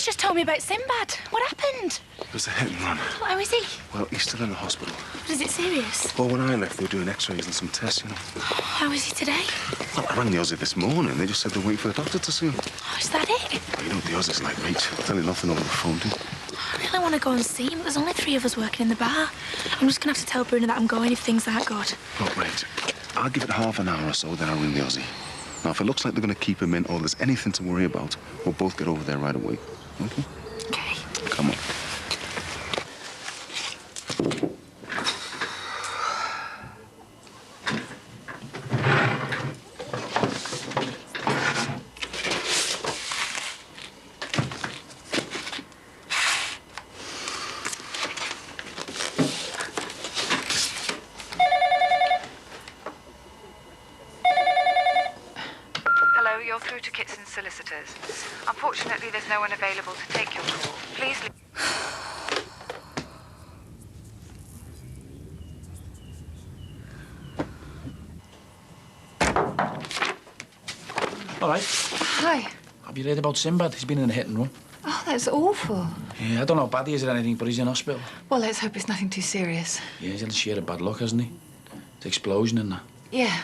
Papa's just told me about Sinbad. What happened? It was a hit and run. Well, how is he? Well, he's still in the hospital. Is it serious? Well, when I left, they were doing x-rays and some tests, you know. How is he today? Well, I rang the Aussie this morning. They just said they're waiting for a doctor to see him. Oh, is that it? Well, you know what the Aussies like, mate. I'll tell you nothing over the phone, do you? I really want to go and see him. There's only 3 of us working in the bar. I'm just going to have to tell Bruno that I'm going if things aren't good. Look, mate, I'll give it half an hour or so, then I'll ring the Aussie. Now, if it looks like they're going to keep him in or there's anything to worry about, we'll both get over there right away. Okay? Okay. Come on. You're through to Kitson Solicitors. Unfortunately, there's no one available to take your call. Please leave. All right. Hi. Have you read about Sinbad? He's been in a hit and run. Oh, that's awful. Yeah, I don't know how bad he is or anything, but he's in hospital. Well, let's hope it's nothing too serious. Yeah, he's had a share of bad luck, hasn't he? The explosion and that. Yeah.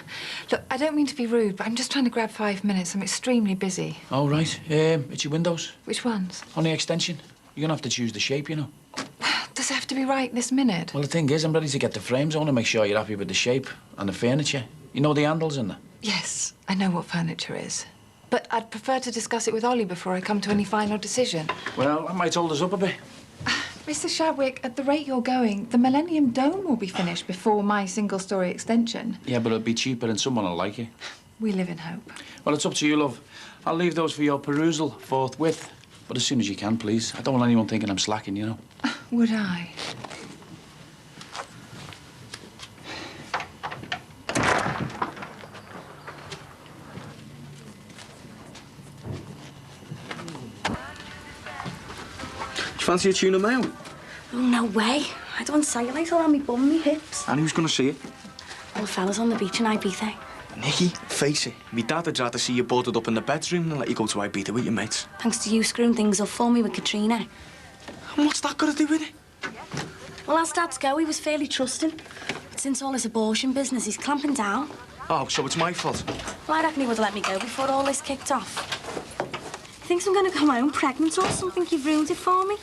Look, I don't mean to be rude, but I'm just trying to grab 5 minutes. I'm extremely busy. Oh, right. It's your windows. Which ones? On the extension. You're going to have to choose the shape, you know. Does it have to be right this minute? Well, the thing is, I'm ready to get the frames. I want to make sure you're happy with the shape and the furniture. You know the handles and that? Yes, I know what furniture is. But I'd prefer to discuss it with Ollie before I come to any final decision. Well, that might hold us up a bit. Mr. Shadwick, at the rate you're going, the Millennium Dome will be finished before my single-storey extension. Yeah, but it'll be cheaper and someone will like it. We live in hope. Well, it's up to you, love. I'll leave those for your perusal forthwith. But as soon as you can, please. I don't want anyone thinking I'm slacking, you know. Would I? Fancy a tuna mayo? Oh, no way. I don't cellulite all on me bum and me hips. And who's going to see it? All the fellas on the beach in Ibiza. Nicky, face it. Me dad would rather see you boarded up in the bedroom than let you go to Ibiza with your mates. Thanks to you screwing things up for me with Katrina. And what's that got to do with it? Well, as Dad's go, he was fairly trusting. But since all this abortion business, he's clamping down. Oh, so it's my fault? Well, I reckon he would have let me go before all this kicked off. He thinks I'm going to come home pregnant or something. You've ruined it for me.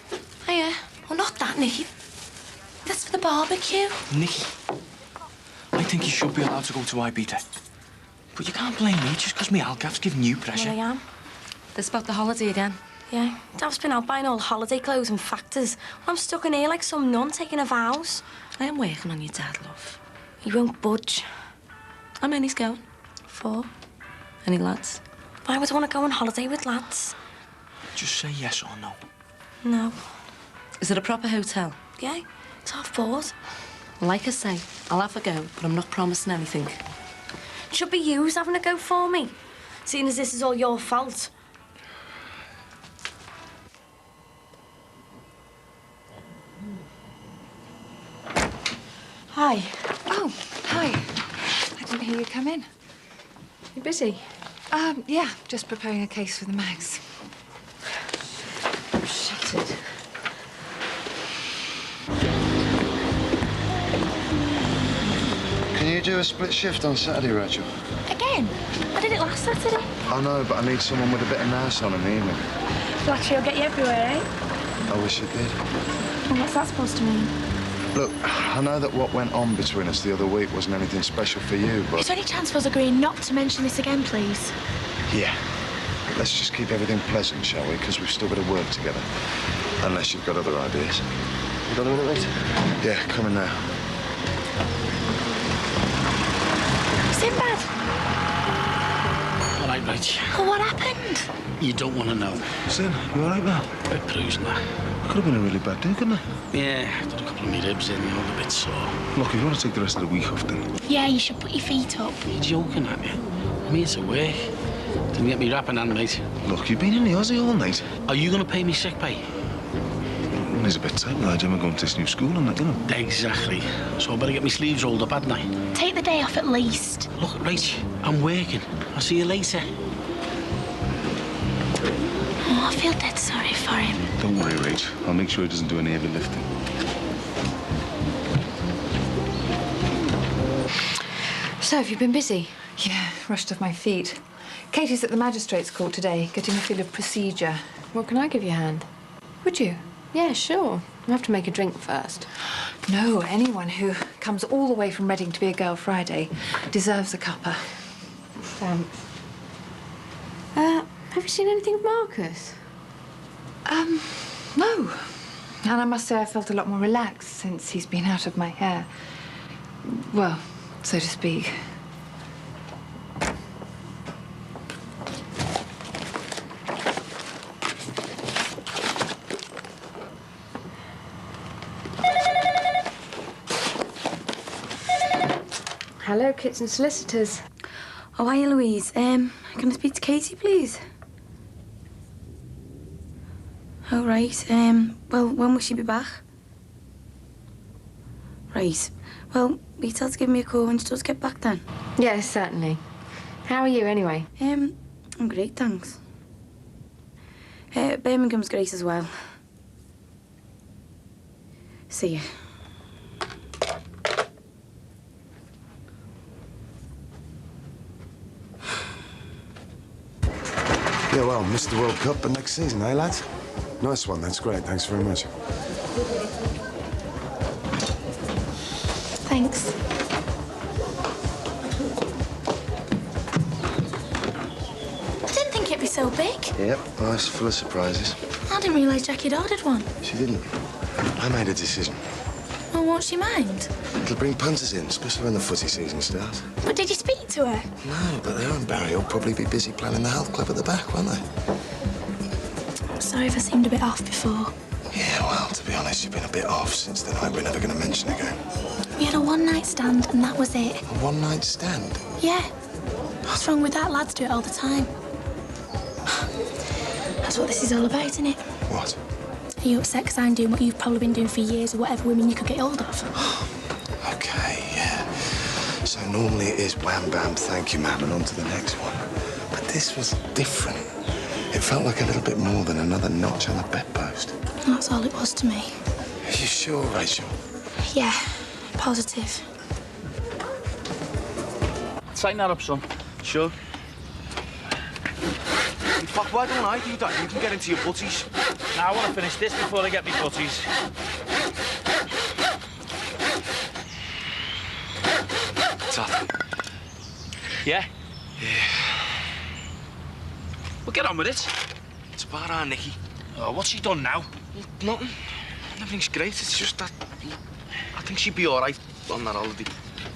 Oh, yeah. Well, not that, Nicky. That's for the barbecue. Nicky, I think you should be allowed to go to Ibiza. But you can't blame me just because my Algaf's giving you pressure. Well, I am. This about the holiday again? Yeah. Dad's been out buying all holiday clothes and factors. I'm stuck in here like some nun taking her vows. I am working on your dad, love. He won't budge. How many's going? 4. Any lads? Why would I want to go on holiday with lads? Just say yes or no. No. Is it a proper hotel? Yeah, it's half-board. Well, like I say, I'll have a go, but I'm not promising anything. It should be you who's having a go for me, seeing as this is all your fault. Hi. Oh, hi. I didn't hear you come in. You busy? Yeah, just preparing a case for the mags. I'm shattered. Can you do a split shift on Saturday, Rachel? Again? I did it last Saturday. I know, but I need someone with a bit of nous on in the evening. Well, actually, I'll get you everywhere, eh? I wish it did. Well, what's that supposed to mean? Look, I know that what went on between us the other week wasn't anything special for you, but... Is there any chance of us agreeing not to mention this again, please? Yeah. Let's just keep everything pleasant, shall we? Because we've still got to work together. Unless you've got other ideas. You got a minute, mate? Yeah, coming now. Sinbad! All right, right. Well, what happened? You don't want to know. Sin, you all right now? Bit bruised now. Could have been a really bad day, couldn't it? Yeah, got a couple of me ribs in, all a bit sore. Look, if you want to take the rest of the week off, then... Yeah, you should put your feet up. You're joking at me. I'm here to work. Didn't get me wrapping hand, mate. Look, you've been in the Aussie all night. Are you going to pay me sick pay? Well, he's a bit tight with Jim and going to this new school and that, you know. Exactly. So I better get my sleeves rolled up, hadn't I? Take the day off at least. Look, right, I'm working. I'll see you later. Oh, I feel dead sorry for him. Don't worry, Rach. I'll make sure he doesn't do any heavy lifting. So, have you been busy? Yeah, rushed off my feet. Katie's at the magistrate's court today, getting a feel of procedure. Well, can I give you a hand? Would you? Yeah, sure. I'll have to make a drink first. No, anyone who comes all the way from Reading to be a girl Friday deserves a cuppa. Thanks. Have you seen anything of Marcus? No. And I must say I felt a lot more relaxed since he's been out of my hair. Well, so to speak. Hello, Kits and Solicitors. Oh, hi, Louise. Can I speak to Katie, please? Oh, right. Well, when will she be back? Right. Well, will you tell her to give me a call when she does get back then? Yes, certainly. How are you, anyway? I'm great, thanks. Birmingham's great as well. See you. Yeah, well, missed the World Cup, but next season, eh, lads? Nice one, that's great. Thanks very much. Thanks. I didn't think it'd be so big. Yep, nice, full of surprises. I didn't realise Jackie had ordered one. She didn't. I made a decision. Well, won't she mind? It'll bring punters in, especially when the footy season starts. But did you speak to her? No, but her and Barry will probably be busy planning the health club at the back, won't they? Sorry if I seemed a bit off before. Yeah, well, to be honest, you've been a bit off since the night we're never going to mention again. We had a one-night stand and that was it. A one-night stand? Yeah. What's wrong with that? Lads do it all the time. That's what this is all about, isn't it? What? Are you upset because I'm doing what you've probably been doing for years with whatever women you could get hold of? Okay, yeah. So normally it is wham, bam, thank you, ma'am, and on to the next one. But this was different. It felt like a little bit more than another notch on the bedpost. That's all it was to me. Are you sure, Rachel? Yeah, positive. Tighten that up, son. Sure. In fact, why don't I do that? You can get into your butties. Now, I want to finish this before they get me butties. Taffy. Yeah? Yeah. Well, get on with it. It's about our Nicky. Oh, what's she done now? Well, nothing. Everything's great. It's just that... I think she'd be all right on that holiday.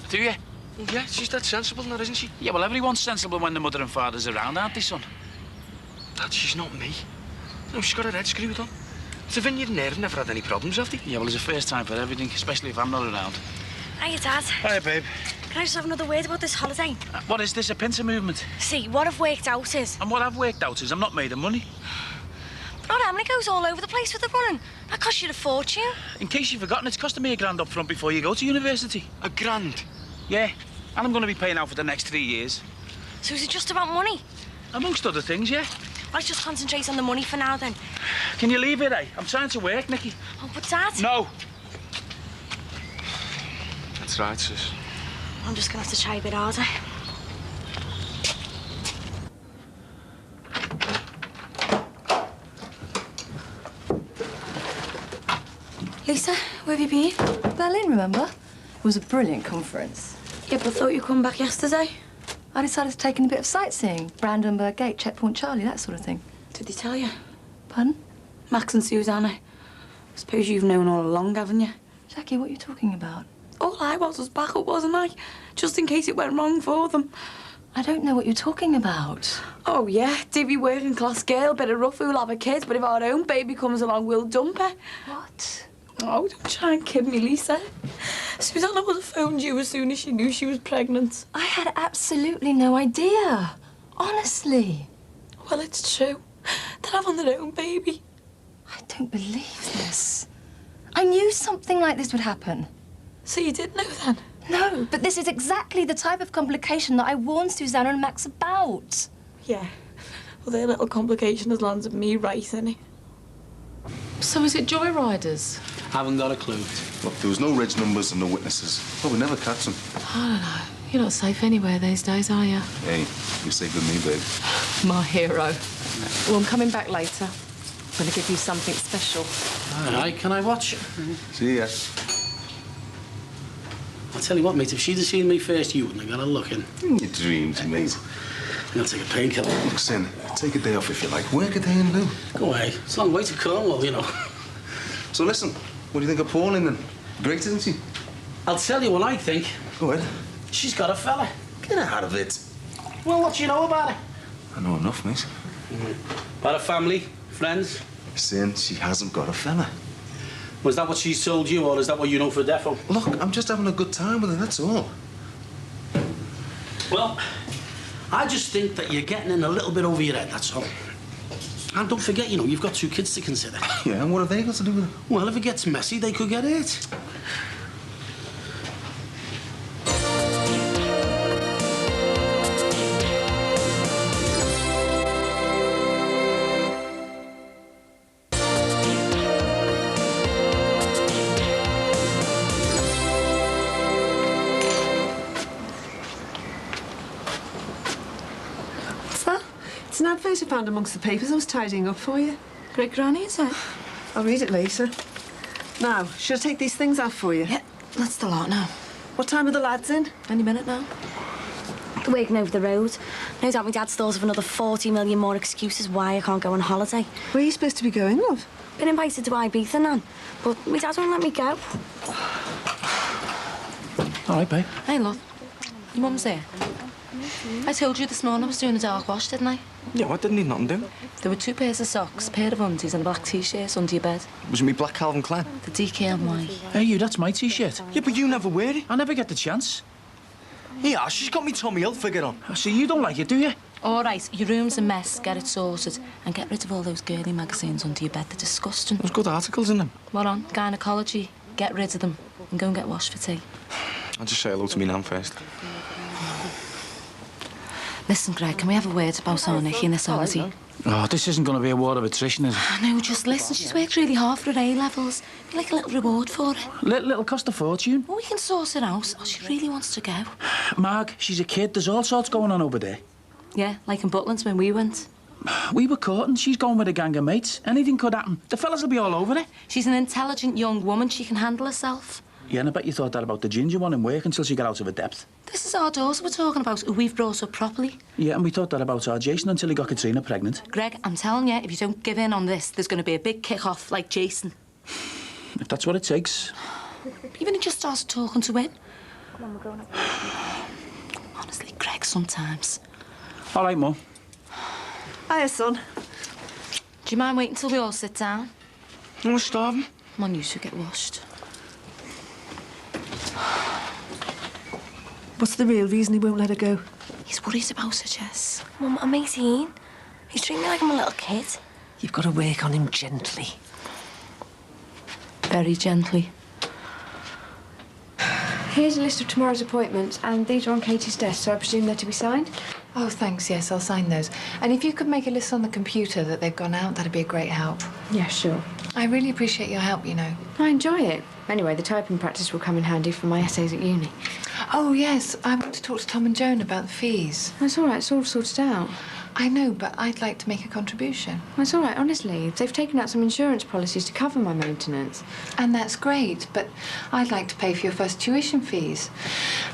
Do you? Well, yeah, she's that sensible now, isn't she? Yeah, well, everyone's sensible when the mother and father's around, aren't they, son? Dad, she's not me. No, she's got her head screwed on. The vineyard and her have never had any problems, have they? Yeah, well, it's a first time for everything, especially if I'm not around. Hiya, Dad. Hi, babe. Can I just have another word about this holiday? What is this, a pincer movement? See, what I've worked out is... And what I've worked out is I'm not made of money. Lord Emily goes all over the place with the running. That costs you a fortune. In case you've forgotten, it's costing me £1,000 up front before you go to university. £1,000? Yeah, and I'm going to be paying out for the next 3 years. So is it just about money? Amongst other things, yeah. Let's just concentrate on the money for now, then. Can you leave it, eh? I'm trying to work, Nicky. Oh, but Dad... No. That's right, sis. I'm just gonna have to try a bit harder. Lisa, where have you been? Berlin, remember? It was a brilliant conference. Yeah, but I thought you'd come back yesterday. I decided to take in a bit of sightseeing. Brandenburg Gate, Checkpoint Charlie, that sort of thing. Did he tell you? Pardon? Max and Susanna. I suppose you've known all along, haven't you? Jackie, what are you talking about? All I was backup, wasn't I? Just in case it went wrong for them. I don't know what you're talking about. Oh, yeah, divvy working class girl, bit of rough who'll have a kid, but if our own baby comes along, we'll dump her. What? Oh, don't try and kid me, Lisa. Susanna would have phoned you as soon as she knew she was pregnant. I had absolutely no idea. Honestly. Well, it's true. They're having their own baby. I don't believe this. I knew something like this would happen. So you did know then? No, but this is exactly the type of complication that I warned Susanna and Max about. Yeah. Well, their little complication has landed me right, innit? So is it joyriders? Haven't got a clue. Look, there was no reg numbers and no witnesses. Well, we never catch them. I don't know. You're not safe anywhere these days, are you? Hey, you're safe with me, babe. My hero. Well, I'm coming back later. I'm going to give you something special. All right, can I watch? See ya. I'll tell you what, mate, if she'd have seen me first, you wouldn't have got a look in. Your dreams, mate. I'll take a painkiller. Look, Sin, take a day off if you like. Work a day in lieu. Go away. It's a long way to Cornwall, you know. So listen, what do you think of Pauline then? Great, isn't she? I'll tell you what I think. Go ahead. She's got a fella. Get out of it. Well, what do you know about her? I know enough, mate. About her family, friends? Sin, she hasn't got a fella. Was that what she's told you, or is that what you know for defo? Look, I'm just having a good time with her, that's all. Well, I just think that you're getting in a little bit over your head, that's all. And don't forget, you know, you've got 2 kids to consider. Yeah, and what have they got to do with it? Well, if it gets messy, they could get hurt. It's an advert I found amongst the papers I was tidying up for you. Great granny, is it? I'll read it later. Now, should I take these things out for you? Yeah, that's the lot now. What time are the lads in? Any minute now. They're working over the road. No doubt my dad thought of another 40 million more excuses why I can't go on holiday. Where are you supposed to be going, love? Been invited to Ibiza, Nan, but my dad won't let me go. All right, babe. Hey, love. Your mum's here. I told you this morning I was doing a dark wash, didn't I? Yeah, I didn't need nothing doing. There were 2 pairs of socks, a pair of undies and a black T-shirt under your bed. Was it me black Calvin Klein? The DKNY. Hey, you, that's my T-shirt. Yeah, but you never wear it. I never get the chance. Yeah, she's got me Tommy Hilfiger on. I see, you don't like it, do you? All right, your room's a mess. Get it sorted. And get rid of all those girly magazines under your bed. They're disgusting. There's good articles in them. What on? Gynecology. Get rid of them. And go and get washed for tea. I'll just say hello to me nan first. Listen, Greg, can we have a word about our Nicky and this holiday? Oh, this isn't going to be a war of attrition, is it? No, just listen. She's worked really hard for her A-levels. Be like a little reward for it. Little cost a fortune. Well, we can sort it out. Oh, she really wants to go. Mark, she's a kid. There's all sorts going on over there. Yeah, like in Butlins when we went. We were caught and she's going with a gang of mates. Anything could happen. The fellas will be all over it. She's an intelligent young woman. She can handle herself. Yeah, and I bet you thought that about the ginger one in work until she got out of her depth. This is our daughter we're talking about, who we've brought up properly. Yeah, and we thought that about our Jason until he got Katrina pregnant. Greg, I'm telling you, if you don't give in on this, there's going to be a big kick-off like Jason. If that's what it takes. Even if you just started talking to him. Honestly, Greg, sometimes. All right, Mum. Hiya, son. Do you mind waiting till we all sit down? I'm starving. Come on, you should get washed. What's the real reason he won't let her go? He's worried about her, Jess. Mum, I'm 18. He's treating me like I'm a little kid. You've got to work on him gently. Very gently. Here's a list of tomorrow's appointments, and these are on Katie's desk, so I presume they're to be signed? Oh, thanks, yes, I'll sign those. And if you could make a list on the computer that they've gone out, that'd be a great help. Yeah, sure. I really appreciate your help, you know. I enjoy it. Anyway, the typing practice will come in handy for my essays at uni. Oh, yes, I want to talk to Tom and Joan about the fees. That's all right, it's all sorted out. I know, but I'd like to make a contribution. That's all right, honestly. They've taken out some insurance policies to cover my maintenance. And that's great, but I'd like to pay for your first tuition fees.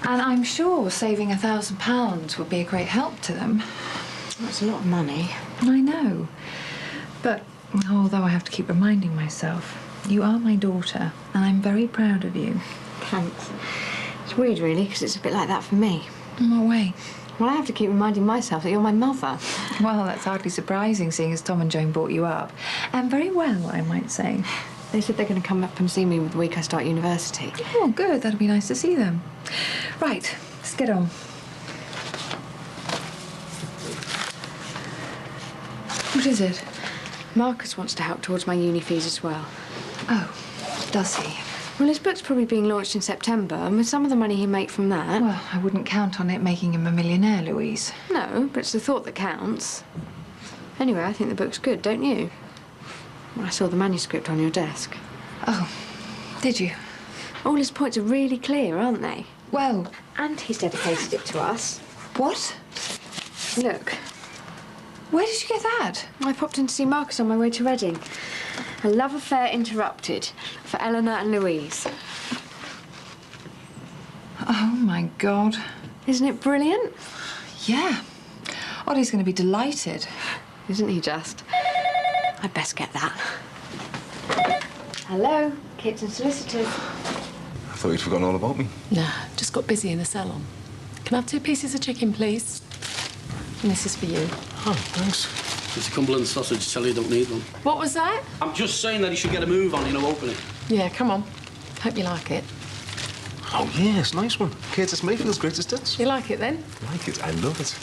And I'm sure saving £1,000 would be a great help to them. That's a lot of money. I know. But although I have to keep reminding myself, you are my daughter, and I'm very proud of you. Thanks. It's weird, really, because it's a bit like that for me. In what way? Well, I have to keep reminding myself that you're my mother. Well, that's hardly surprising, seeing as Tom and Joan brought you up. And very well, I might say. They said they're going to come up and see me the week I start university. Oh, good. That'll be nice to see them. Right, let's get on. What is it? Marcus wants to help towards my uni fees as well. Oh, does he? Well, his book's probably being launched in September, and with some of the money he'll make from that... Well, I wouldn't count on it making him a millionaire, Louise. No, but it's the thought that counts. Anyway, I think the book's good, don't you? I saw the manuscript on your desk. Oh, did you? All his points are really clear, aren't they? Well... And he's dedicated it to us. What? Look. Where did you get that? I popped in to see Marcus on my way to Reading. A love affair interrupted for Eleanor and Louise. Oh, my God. Isn't it brilliant? Yeah. Ollie's going to be delighted. Isn't he just? I'd best get that. Hello, Kits and Solicitors. I thought you'd forgotten all about me. Nah, just got busy in the salon. Can I have 2 pieces of chicken, please? And this is for you. Oh, thanks. It's a Cumberland sausage. Tell you don't need one. What was that? I'm just saying that he should get a move on, open it. Yeah, come on. Hope you like it. Oh, yes, nice one. Curtis Mayfield's greatest hits. You like it, then? Like it, I love it.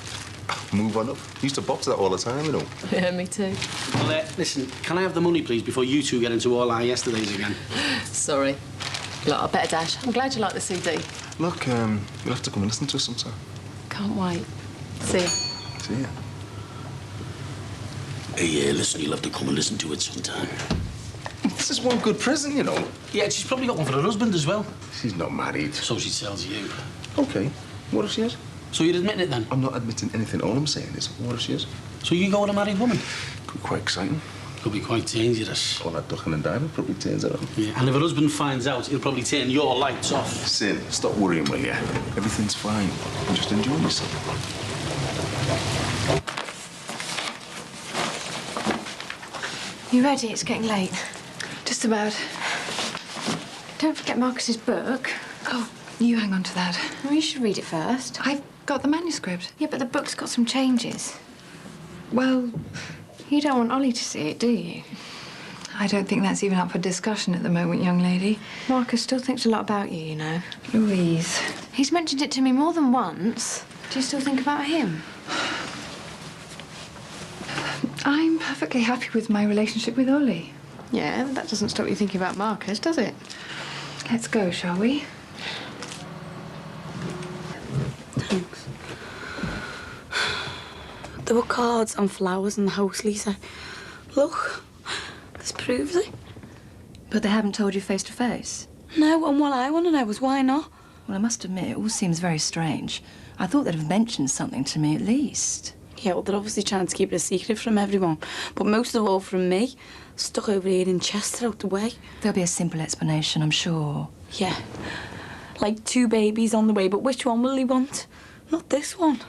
Move on up. Used to bop to that all the time, Yeah, me too. Well, listen, can I have the money, please, before you two get into all our yesterdays again? Sorry. Look, I better dash. I'm glad you like the CD. Look, you'll have to come and listen to us sometime. Can't wait. See ya. See ya. Hey, listen, you'll have to come and listen to it sometime. This is one good present, Yeah, she's probably got one for her husband as well. She's not married. So she tells you. OK. What if she is? So you're admitting it, then? I'm not admitting anything. All I'm saying is, what if she is? So you go with a married woman? Could be quite exciting. Could be quite dangerous. All that ducking and diving probably turns it on. Yeah, and if her husband finds out, he'll probably turn your lights off. Sin, stop worrying, will ya? Everything's fine. Just enjoy yourself. You ready? It's getting late. Just about. Don't forget Marcus's book. Oh, you hang on to that. Well, you should read it first. I've got the manuscript. Yeah, but the book's got some changes. Well, You don't want Ollie to see it, do you? I don't think that's even up for discussion at the moment, young lady. Marcus still thinks a lot about you, Louise. He's mentioned it to me more than once. Do you still think about him? I'm perfectly happy with my relationship with Ollie. Yeah, but that doesn't stop you thinking about Marcus, does it? Let's go, shall we? Thanks. There were cards and flowers in the house, Lisa. Look, this proves it. But they haven't told you face to face? No, and what I want to know is why not? Well, I must admit, it all seems very strange. I thought they'd have mentioned something to me at least. Yeah, well, they're obviously trying to keep it a secret from everyone. But most of all from me. Stuck over here in Chester out the way. There'll be a simple explanation, I'm sure. Yeah. Like 2 babies on the way, but which one will he want? Not this one.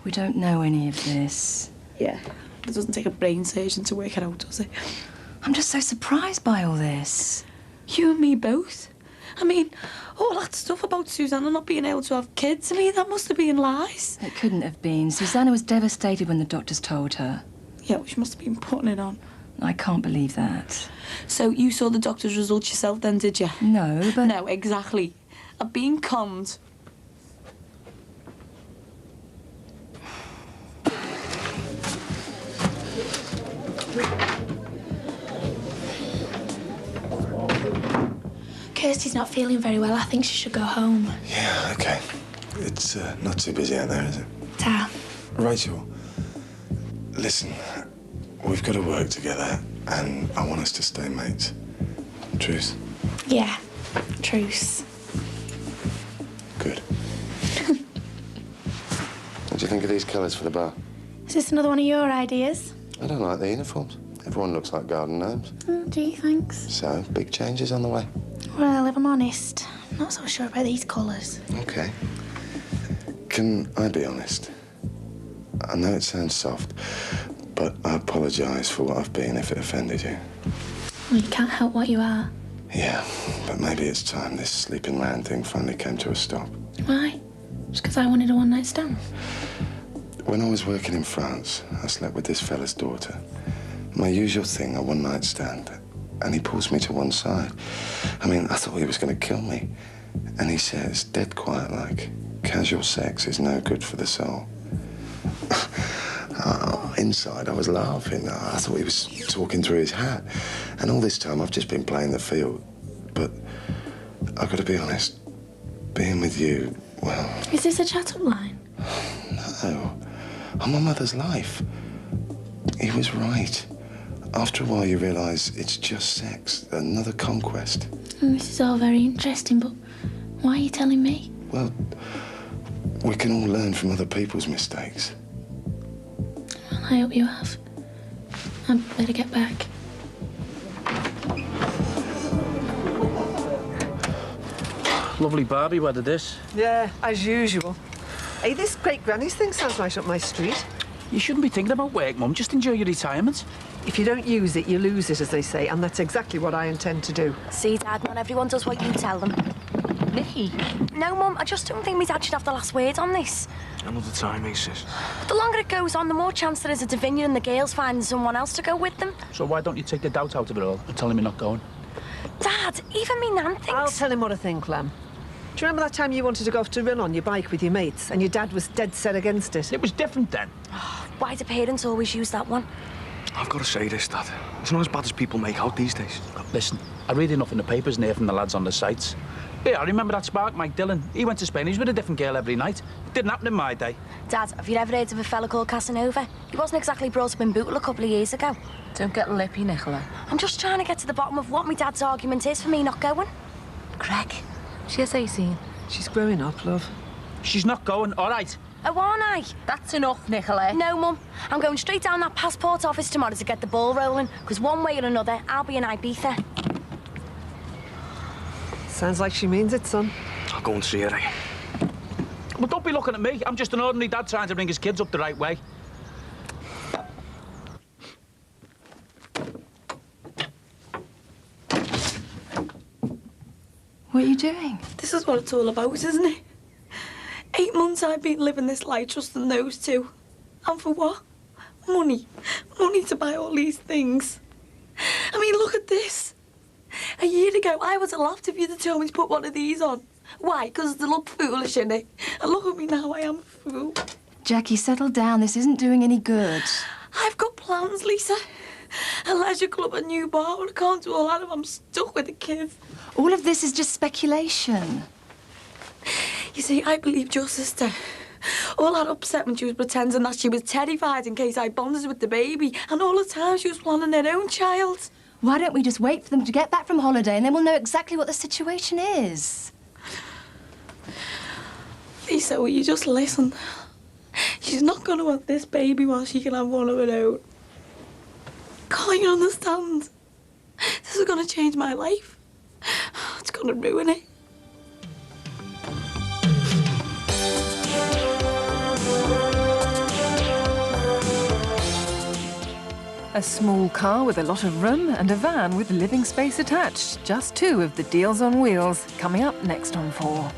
We don't know any of this. Yeah. It doesn't take a brain surgeon to work it out, does it? I'm just so surprised by all this. You and me both. I mean, all that stuff about Susanna not being able to have kids, I mean, that must have been lies. It couldn't have been. Susanna was devastated when the doctors told her. Yeah, well, she must have been putting it on. I can't believe that. So you saw the doctor's results yourself then, did you? No, but... No, exactly. I've been conned. Kirsty's not feeling very well. I think she should go home. Yeah, OK. It's not too busy out there, is it? Ta. Rachel, listen, we've got to work together, and I want us to stay mates. Truce? Yeah, truce. Good. What do you think of these colours for the bar? Is this another one of your ideas? I don't like the uniforms. Everyone looks like garden gnomes. Gee, thanks. So, big changes on the way. Well, if I'm honest, I'm not so sure about these colours. OK. Can I be honest? I know it sounds soft, but I apologise for what I've been if it offended you. Well, you can't help what you are. Yeah, but maybe it's time this sleeping round thing finally came to a stop. Why? Just because I wanted a one-night stand? When I was working in France, I slept with this fella's daughter. My usual thing, a one-night stand. And he pulls me to one side. I mean, I thought he was going to kill me. And he says, dead quiet like, casual sex is no good for the soul. Inside, I was laughing. I thought he was talking through his hat. And all this time, I've just been playing the field. But I've got to be honest, being with you, well... Is this a chat-up line? No. I'm my mother's life. he was right. After a while, you realise it's just sex, another conquest. This is all very interesting, but why are you telling me? Well, we can all learn from other people's mistakes. Well, I hope you have. I better get back. Lovely Barbie weather, this. Yeah, as usual. Hey, this great granny's thing sounds right up my street. You shouldn't be thinking about work, Mum. Just enjoy your retirement. If you don't use it, you lose it, as they say, and that's exactly what I intend to do. See, Dad, not everyone does what you tell them. Me? No, Mum, I just don't think my dad should have the last word on this. Another time, eh, sis? The longer it goes on, the more chance there is of Davinia and the girls finding someone else to go with them. So why don't you take the doubt out of it all and tell him you're not going? Dad, even me nan thinks... I'll tell him what I think, Clem. Do you remember that time you wanted to go off to run on your bike with your mates and your dad was dead set against it? It was different then. Why do parents always use that one? I've got to say this, Dad. It's not as bad as people make out these days. Listen, I read enough in the papers and hear from the lads on the sites. Yeah, I remember that spark, Mike Dillon. He went to Spain, he was with a different girl every night. It didn't happen in my day. Dad, have you ever heard of a fella called Casanova? He wasn't exactly brought up in Bootle a couple of years ago. Don't get lippy, Nicola. I'm just trying to get to the bottom of what my dad's argument is for me not going. Greg, she has 18. She's growing up, love. She's not going, all right. Oh, aren't I? That's enough, Nicola. No, Mum. I'm going straight down that passport office tomorrow to get the ball rolling, because one way or another, I'll be in Ibiza. Sounds like she means it, son. I'll go and see her, eh? Well, don't be looking at me. I'm just an ordinary dad trying to bring his kids up the right way. What are you doing? This is what it's all about, isn't it? 8 months I've been living this life trusting those two. And for what? Money. Money to buy all these things. I mean, look at this. A year ago, I would have laughed if you'd have told me to put one of these on. Why? Because they look foolish, innit? And look at me now, I am a fool. Jackie, settle down. This isn't doing any good. I've got plans, Lisa. A leisure club, a new bar, but I can't do all that if I'm stuck with the kids. All of this is just speculation. You see, I believed your sister. All that upset when she was pretending that she was terrified in case I bonded with the baby, and all the time she was planning her own child. Why don't we just wait for them to get back from holiday and then we'll know exactly what the situation is? Lisa, will you just listen? She's not going to want this baby while she can have one of her own. Can't you understand? This is going to change my life. It's going to ruin it. A small car with a lot of room and a van with living space attached. Just 2 of the deals on wheels. Coming up next on 4.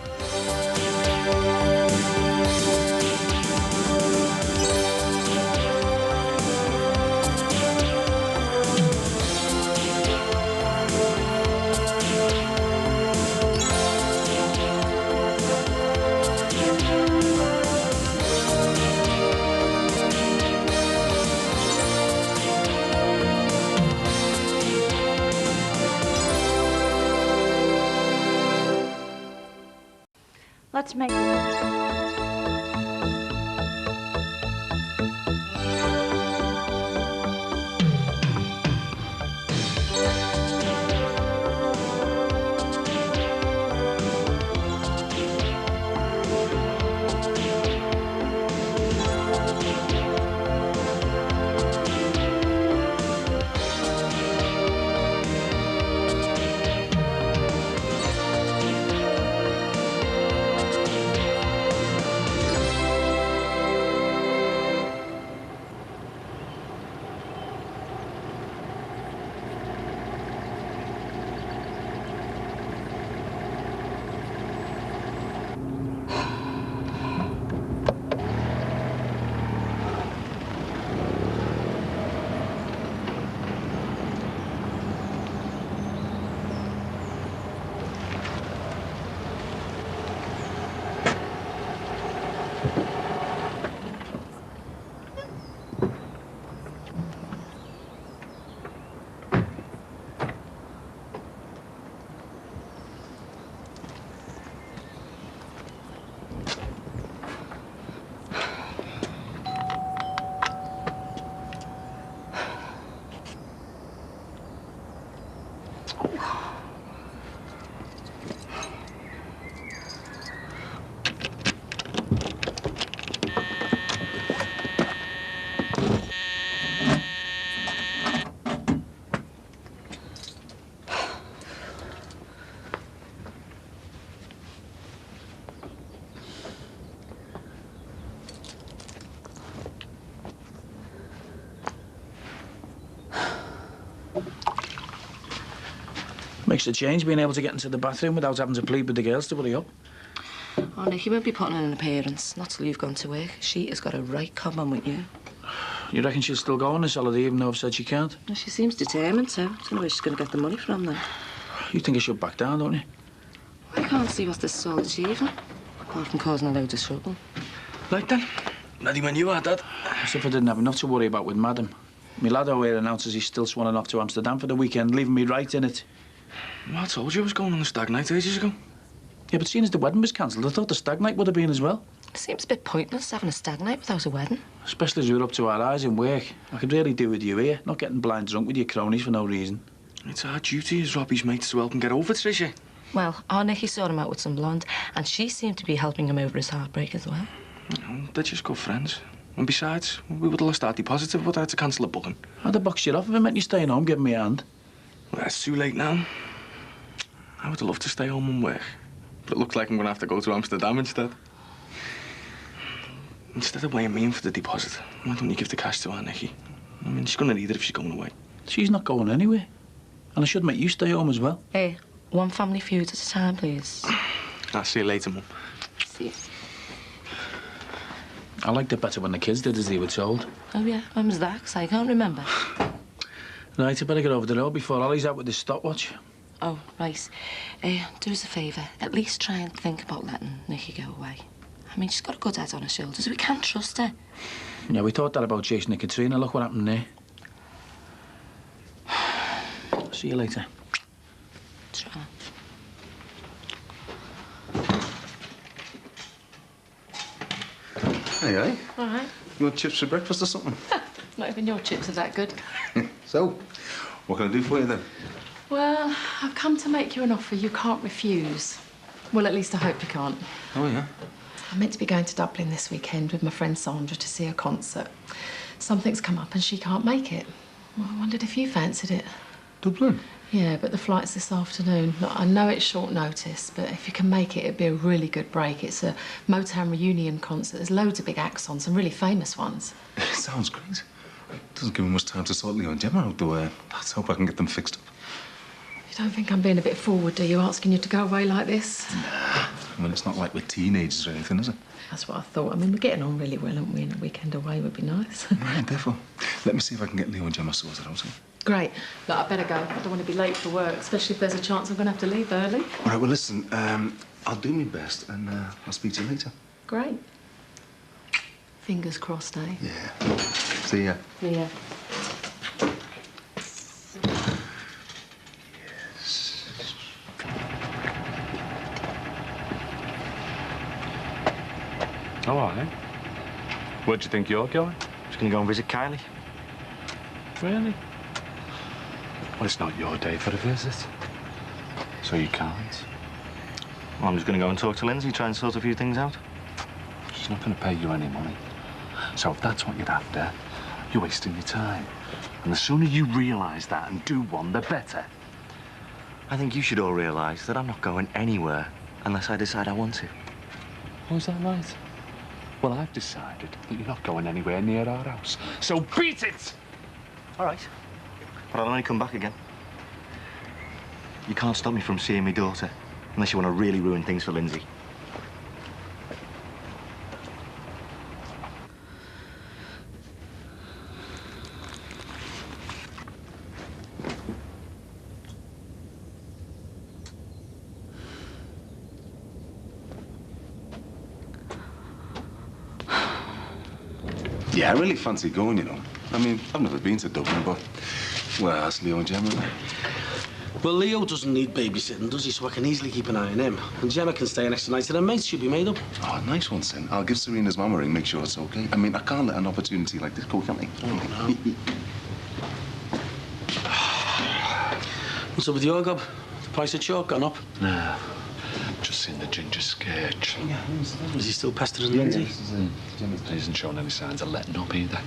Let's make... Makes a change being able to get into the bathroom without having to plead with the girls to hurry up. Oh, Nick, you won't be putting in an appearance. Not till you've gone to work. She has got a right cob on with you. You reckon she'll still go on this holiday even though I've said she can't? Well, she seems determined to. I don't know where she's going to get the money from, then. You think I should back down, don't you? I can't see what this is all achieving, apart from causing a load of trouble. Right then. Ready when you are, Dad. As if I didn't have enough to worry about with Madam. My lad over here announces he's still swanning off to Amsterdam for the weekend, leaving me right in it. Well, I told you I was going on the stag night ages ago. Yeah, but seeing as the wedding was cancelled, I thought the stag night would have been as well. It seems a bit pointless having a stag night without a wedding. Especially as we're up to our eyes in work. I could really do with you here, not getting blind drunk with your cronies for no reason. It's our duty as Robbie's mates to help him get over Tricia. Well, our Nicky saw him out with some blonde, and she seemed to be helping him over his heartbreak as well. No, they're just good friends. And besides, we would have lost our deposit if we had to cancel a booking. I'd have boxed you off if it meant you staying home giving me a hand. Well, it's too late now. I would have loved to stay home and work. But it looks like I'm going to have to go to Amsterdam instead. Instead of weighing me in for the deposit, why don't you give the cash to our Nicky? I mean, she's going to need it if she's going away. She's not going anywhere. And I should make you stay home as well. Hey, one family feud at a time, please. I'll see you later, Mum. See you. I liked it better when the kids did as they were told. Oh, yeah? When was that? 'Cause I can't remember. Right, I better get over the road before Ollie's out with his stopwatch. Oh, right. Do us a favour. At least try and think about letting Nicky go away. I mean, she's got a good head on her shoulders. We can't trust her. Yeah, we thought that about Jason and Katrina. Look what happened there. See you later. Try. Hey, eh? All right. You want chips for breakfast or something? Not even your chips are that good. So, what can I do for you then? Well, I've come to make you an offer you can't refuse. Well, at least I hope you can't. Oh, yeah? I'm meant to be going to Dublin this weekend with my friend Sandra to see a concert. Something's come up and she can't make it. Well, I wondered if you fancied it. Dublin? Yeah, but the flight's this afternoon. Look, I know it's short notice, but if you can make it, it'd be a really good break. It's a Motown reunion concert. There's loads of big acts on, some really famous ones. Sounds great. Doesn't give me much time to sort Leo and Gemma out, though. Let's hope I can get them fixed up. You don't think I'm being a bit forward, do you, asking you to go away like this? Nah. I mean, it's not like we're teenagers or anything, is it? That's what I thought. I mean, we're getting on really well, aren't we? And a weekend away would be nice. Right, therefore. Let me see if I can get Leo and Gemma sorted out. Great. Look, I better go. I don't want to be late for work, especially if there's a chance I'm going to have to leave early. All right, well, listen, I'll do my best and I'll speak to you later. Great. Fingers crossed, eh? Yeah. See ya. See ya. Oh, all right. Where do you think you're going? Just going to go and visit Kylie. Really? Well, it's not your day for a visit. So you can't. Well, I'm just going to go and talk to Lindsay, try and sort a few things out. She's not going to pay you any money. So if that's what you're after, you're wasting your time. And the sooner you realise that and do one, the better. I think you should all realise that I'm not going anywhere unless I decide I want to. Oh, is that right? Well, I've decided that you're not going anywhere near our house. So beat it! All right. But I'll only come back again. You can't stop me from seeing my daughter unless you want to really ruin things for Lindsay. Yeah, I really fancy going, you know. I mean, I've never been to Dublin, but... Well, ask Leo and Gemma. Well, Leo doesn't need babysitting, does he? So I can easily keep an eye on him. And Gemma can stay an extra night, and her mates should be made up. Oh, nice one, Sin. I'll give Serena's mum a ring, make sure it's okay. I mean, I can't let an opportunity like this go, can I? Oh, no. What's up with your gob? The price of chalk gone up? No. Just seen the ginger sketch. Is he still pestering Lindsay? He isn't showing any signs of letting up either.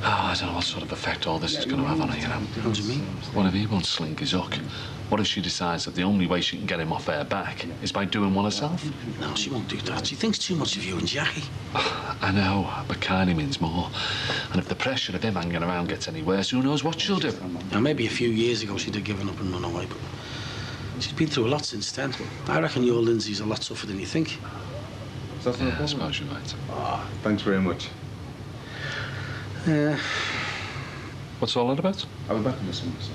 Oh, I don't know what sort of effect all this is going to have on her, you know. What do you mean? What if he won't slink his hook? What if she decides that the only way she can get him off her back is by doing one herself? No, she won't do that. She thinks too much of you and Jackie. I know, but Carney means more. And if the pressure of him hanging around gets any worse, who knows what she'll do? Now, maybe a few years ago she'd have given up and run away, but she's been through a lot since then. I reckon your Lindsay's a lot tougher than you think. Yeah, I suppose you're right. Ah, thanks very much. What's all that about? I'll be back in the summer, so.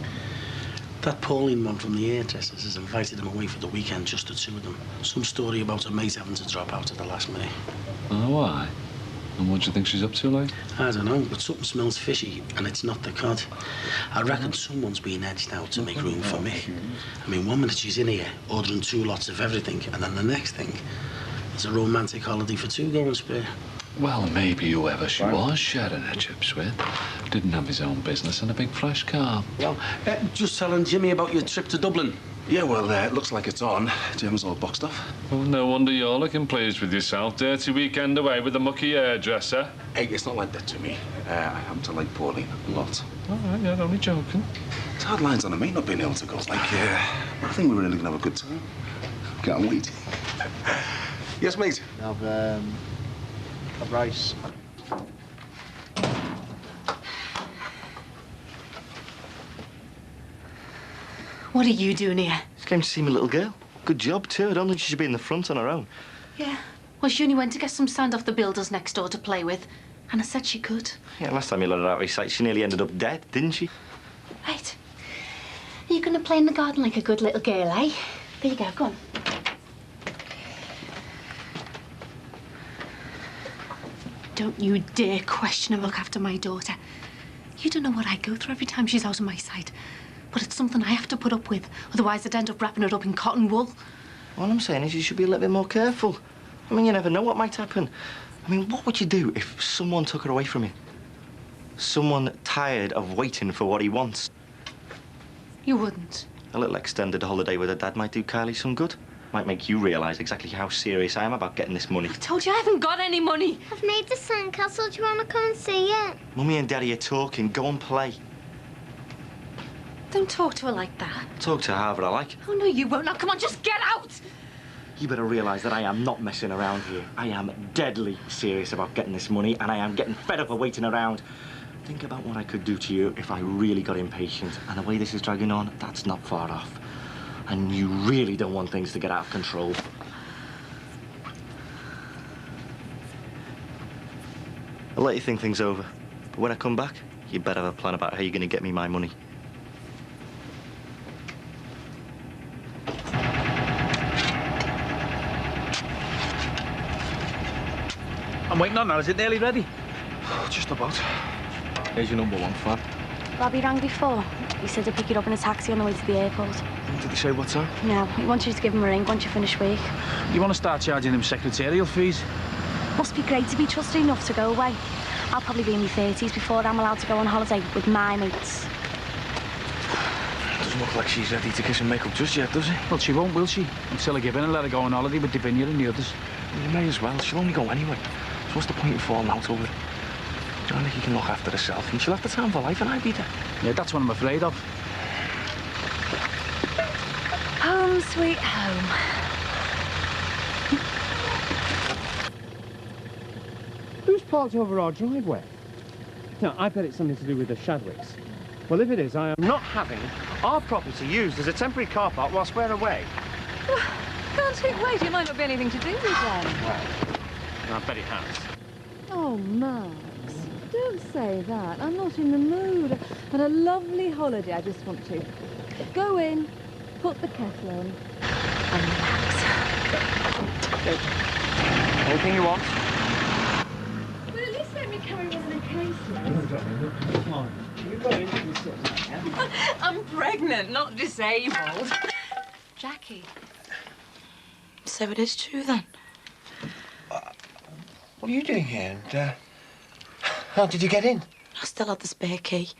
That Pauline one from the hairdressers has invited them away for the weekend, just the two of them. Some story about her mate having to drop out at the last minute. Oh, why? And what do you think she's up to, like? I don't know, but something smells fishy, and it's not the cod. I reckon someone's been edged out to make room for me. I mean, 1 minute she's in here, ordering 2 lots of everything, and then the next thing, there's a romantic holiday for 2 going spare. Well, maybe whoever she was sharing her chips with didn't have his own business and a big flash car. Well, just telling Jimmy about your trip to Dublin. Yeah, well, it looks like it's on. Jim's all boxed up. Well, no wonder you're looking pleased with yourself. Dirty weekend away with the mucky hairdresser. Hey, it's not like that to me. I happen to like Pauline a lot. All right, yeah, only joking. It's hard lines on a mate not being able to go. Like, I think we're really gonna have a good time. Can't wait. Yes, mate? Have a rice. What are you doing here? She came to see my little girl. Good job, too. I don't think she should be in the front on her own. Yeah. Well, she only went to get some sand off the builders next door to play with. And I said she could. Yeah, last time you let her out of sight, she nearly ended up dead, didn't she? Right. Are you going to play in the garden like a good little girl, eh? There you go, go on. Don't you dare question and look after my daughter. You don't know what I go through every time she's out of my sight. But it's something I have to put up with. Otherwise, I'd end up wrapping her up in cotton wool. All I'm saying is you should be a little bit more careful. I mean, you never know what might happen. I mean, what would you do if someone took her away from you? Someone tired of waiting for what he wants. You wouldn't. A little extended holiday with her dad might do Kylie some good. Might make you realise exactly how serious I am about getting this money. I told you I haven't got any money. I've made the sandcastle. Do you want to come and see it? Mummy and Daddy are talking. Go and play. Don't talk to her like that. Talk to her however I like. Oh, no, you won't. Now, come on, just get out! You better realise that I am not messing around here. I am deadly serious about getting this money, and I am getting fed up of waiting around. Think about what I could do to you if I really got impatient. And the way this is dragging on, that's not far off. And you really don't want things to get out of control. I'll let you think things over. But when I come back, you better have a plan about how you're going to get me my money. I'm waiting on her. Is it nearly ready? Just about. Here's your number 1 fan. Robbie rang before. He said to pick you up in a taxi on the way to the airport. Did he say what's up? No, he wants you to give him a ring once you finish work. You want to start charging him secretarial fees? Must be great to be trusted enough to go away. I'll probably be in my 30s before I'm allowed to go on holiday with my mates. Doesn't look like she's ready to kiss and make up just yet, does it? Well, she won't, will she? Until I give in and let her go on holiday with Davinia and the others. You may as well. She'll only go anyway. So what's the point in falling out over it? I think you can look after herself, and she'll have the time for life, and I'll be there. Yeah, that's what I'm afraid of. Home, sweet home. Who's parked over our driveway? No, I bet it's something to do with the Shadwicks. Well, if it is, I am not having our property used as a temporary car park whilst we're away. Can't it wait? It might not be anything to do with them. Well, I bet it has. Oh, Max, don't say that. I'm not in the mood. Had a lovely holiday. I just want to go in, put the kettle on, and relax. Anything you want? Well, at least let me carry one of the cases. Come on. You go into the sitting. I'm pregnant, not disabled. Jackie. So it is true, then? What are you doing here? And how did you get in? I still had the spare key.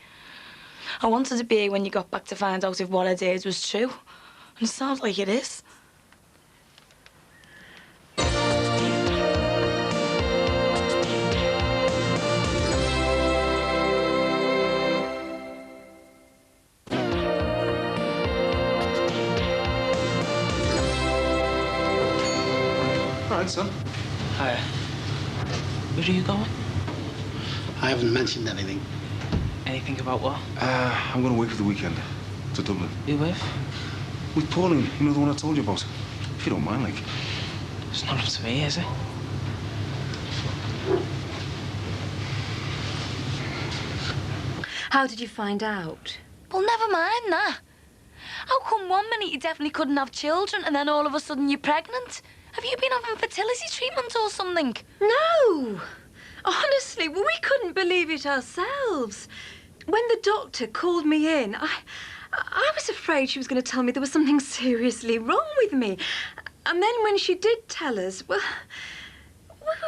I wanted to be here when you got back to find out if what I did was true. And it sounds like it is. All right, son. Hiya. Where are you going? I haven't mentioned anything. Anything about what? I'm going away for the weekend to Dublin. You with? With Pauline, you know the one I told you about. If you don't mind, like. It's not up to me, is it? How did you find out? Well, never mind that. How come one minute you definitely couldn't have children and then all of a sudden you're pregnant? Have you been having fertility treatment or something? No! Honestly, we couldn't believe it ourselves. When the doctor called me in, I was afraid she was going to tell me there was something seriously wrong with me. And then when she did tell us, well,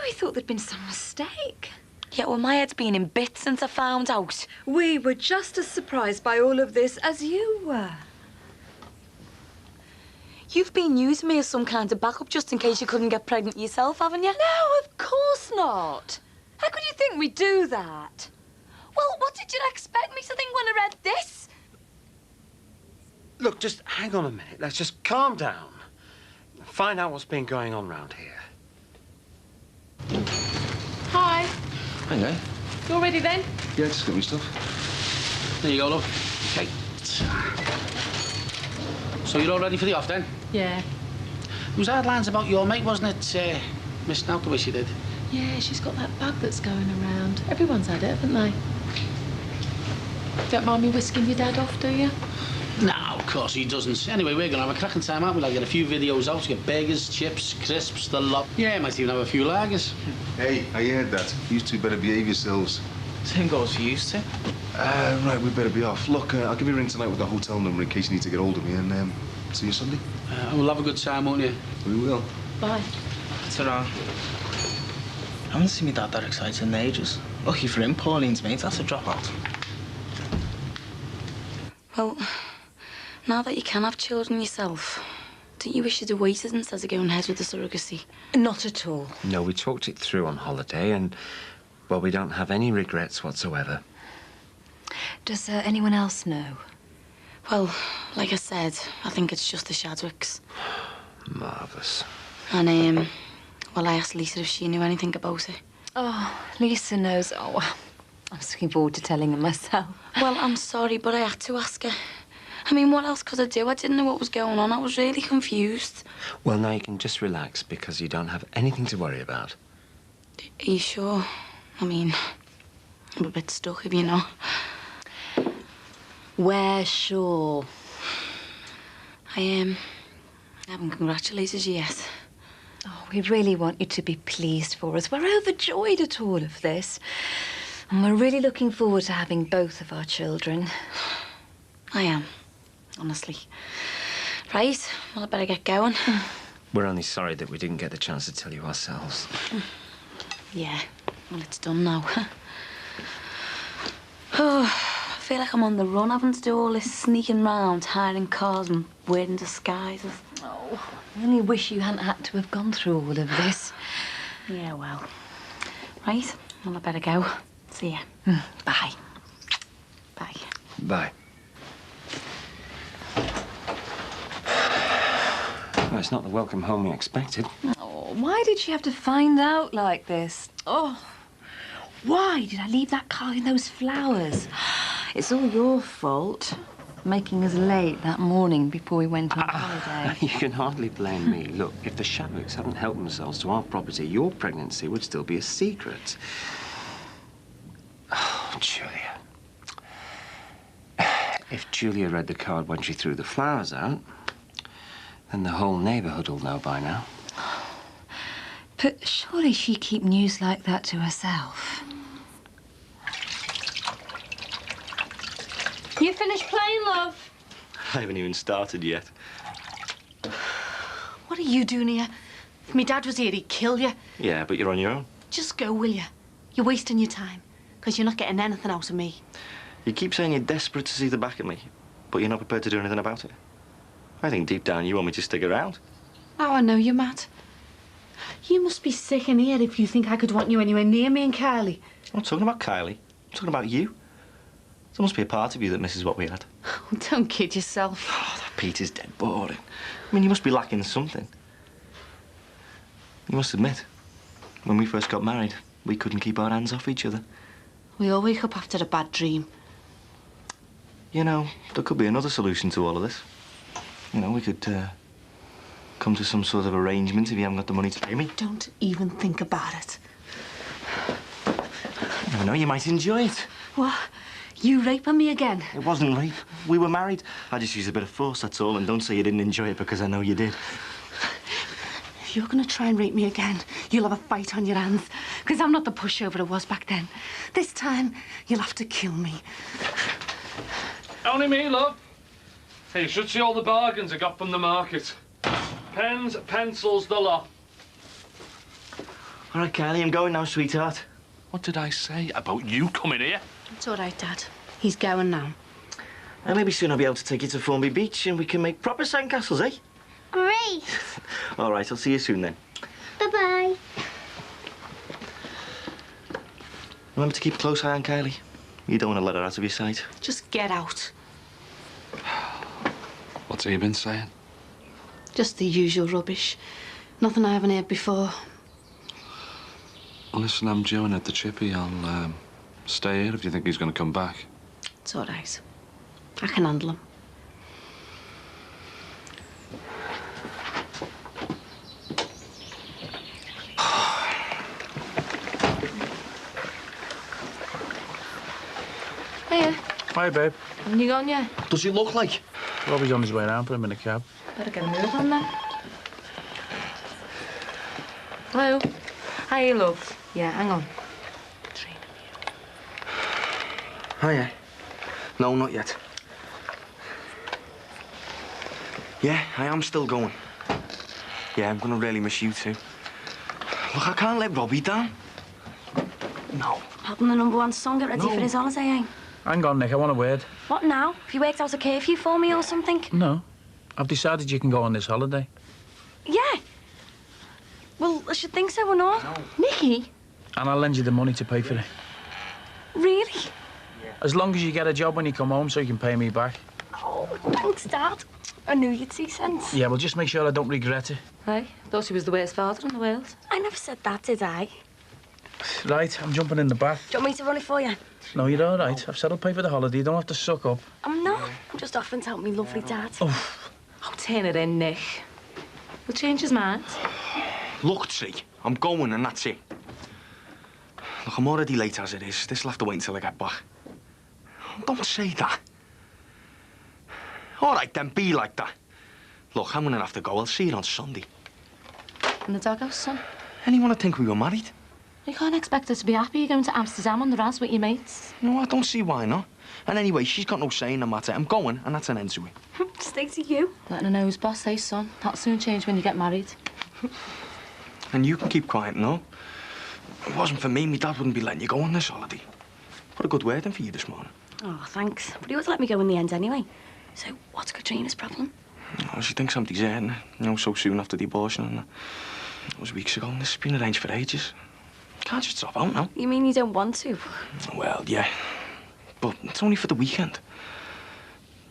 we thought there'd been some mistake. Yeah, well, my head's been in bits since I found out. We were just as surprised by all of this as you were. You've been using me as some kind of backup just in case you couldn't get pregnant yourself, haven't you? No, of course not. How could you think we'd do that? Well, what did you expect me to think when I read this? Look, just hang on a minute. Let's just calm down. Find out what's been going on round here. Hi. Hi there. You all ready then? Yeah, just got me stuff. There you go, love. Okay. So you're all ready for the off, then? Yeah. It was hard lines about your mate, wasn't it? Missing out the way she did. Yeah, she's got that bug that's going around. Everyone's had it, haven't they? Don't mind me whisking your dad off, do you? No, of course he doesn't. Anyway, we're going to have a cracking time, aren't we? Like, get a few videos out, get burgers, chips, crisps, the lot. Yeah, might even have a few lagers. Hey, I heard that. You two better behave yourselves. Same goes for you two. Right, we better be off. Look, I'll give you a ring tonight with the hotel number in case you need to get hold of me, and see you Sunday. We'll have a good time, won't you? We will. Bye. Ta-ra. I haven't seen my dad that excited in ages. Lucky for him, Pauline's mate, that's a dropout. Well, now that you can have children yourself, don't you wish you'd have waited instead of going ahead with the surrogacy? Not at all. No, we talked it through on holiday and, well, we don't have any regrets whatsoever. Does anyone else know? Well, like I said, I think it's just the Shadwicks. Marvellous. And, well, I asked Lisa if she knew anything about it. Oh, Lisa knows. Oh, I'm just looking forward to telling her myself. Well, I'm sorry, but I had to ask her. I mean, what else could I do? I didn't know what was going on. I was really confused. Well, now you can just relax because you don't have anything to worry about. Are you sure? I mean, I'm a bit stuck, if you know. We're sure. I haven't congratulated you yet. Oh, we really want you to be pleased for us. We're overjoyed at all of this. And we're really looking forward to having both of our children. I am, honestly. Right, well, I better get going. We're only sorry that we didn't get the chance to tell you ourselves. Yeah, well, it's done now. Oh, I feel like I'm on the run, having to do all this sneaking round, hiding cars and wearing disguises. Oh, I only wish you hadn't had to have gone through all of this. Yeah, well. Right, well, I better go. See ya. Bye. Bye. Bye. Well, it's not the welcome home we expected. Oh, why did she have to find out like this? Oh, why did I leave that car in those flowers? It's all your fault, making us late that morning before we went on holiday. You can hardly blame me. Look, if the Shadwicks hadn't helped themselves to our property, your pregnancy would still be a secret. Oh, Julia. If Julia read the card when she threw the flowers out, then the whole neighbourhood will know by now. But surely she'd keep news like that to herself. You finished playing, love? I haven't even started yet. What are you doing here? If my dad was here, he'd kill you. Yeah, but you're on your own. Just go, will you? You're wasting your time, because you're not getting anything out of me. You keep saying you're desperate to see the back of me, but you're not prepared to do anything about it. I think deep down you want me to stick around. Oh, I know you're mad. You must be sick in here if you think I could want you anywhere near me and Kylie. I'm not talking about Kylie. I'm talking about you. There must be a part of you that misses what we had. Oh, don't kid yourself. Oh, that Peter's dead boring. I mean, you must be lacking something. You must admit, when we first got married, we couldn't keep our hands off each other. We all wake up after a bad dream. You know, there could be another solution to all of this. You know, we could come to some sort of arrangement if you haven't got the money to pay me. Don't even think about it. I know, you might enjoy it. What? You raping me again? It wasn't rape. We were married. I just used a bit of force, that's all. And don't say you didn't enjoy it, because I know you did. If you're going to try and rape me again, you'll have a fight on your hands. Because I'm not the pushover I was back then. This time, you'll have to kill me. Only me, love. Hey, you should see all the bargains I got from the market. Pens, pencils, the lot. All right, Kylie, I'm going now, sweetheart. What did I say about you coming here? It's all right, Dad. He's going now. And maybe soon I'll be able to take you to Formby Beach and we can make proper sandcastles, eh? Great. All right, I'll see you soon then. Bye-bye. Remember to keep a close eye on Kylie. You don't want to let her out of your sight. Just get out. What's he been saying? Just the usual rubbish. Nothing I haven't heard before. Listen, I'm due in at the chippy. I'll stay here if you think he's going to come back. It's all right. I can handle him. Hiya. Hi, babe. Haven't you gone yet? Does he look like? Robbie's on his way down, put him in a cab. Better get a move on then. Hello. Hi, love. Yeah, hang on. Hiya. No, not yet. Yeah, I am still going. Yeah, I'm gonna really miss you too. Look, I can't let Robbie down. No. Helping the #1 song get ready for his holiday, eh? Hang on, Nick, I want a word. What now? Have you worked out a curfew for me or something? No. I've decided you can go on this holiday. Yeah. Well, I should think so or not. No. Nicky? And I'll lend you the money to pay for it. Really? As long as you get a job when you come home so you can pay me back. Oh, thanks, Dad. I knew you'd see sense. Yeah, well, just make sure I don't regret it. Hey, thought he was the worst father in the world. I never said that, did I? Right, I'm jumping in the bath. Do you want me to run it for you? No, you're all right. I've said I'll pay for the holiday. You don't have to suck up. I'm not. I'm just offering to help me lovely Dad. Oh, turn it in, Nick. We'll change his mind. Look, T, I'm going and that's it. Look, I'm already late as it is. This'll have to wait until I get back. Don't say that. All right, then, be like that. Look, I'm gonna have to go. I'll see you on Sunday. In the doghouse, son? Anyone would think we were married? You can't expect her to be happy. You're going to Amsterdam on the Raz with your mates. No, I don't see why not. And anyway, she's got no say in the matter. I'm going, and that's an end to it. Stay to you. Letting her know who's boss, eh, son? That'll soon change when you get married. And you can keep quiet, no? If it wasn't for me, my dad wouldn't be letting you go on this holiday. Put a good word in for you this morning. Oh, thanks. But he would let me go in the end anyway. So, what's Katrina's problem? Oh, she thinks I'm deserting her, you know, so soon after the abortion. And it was weeks ago, and this has been arranged for ages. Can't just drop out now. You mean you don't want to? Well, yeah. But it's only for the weekend.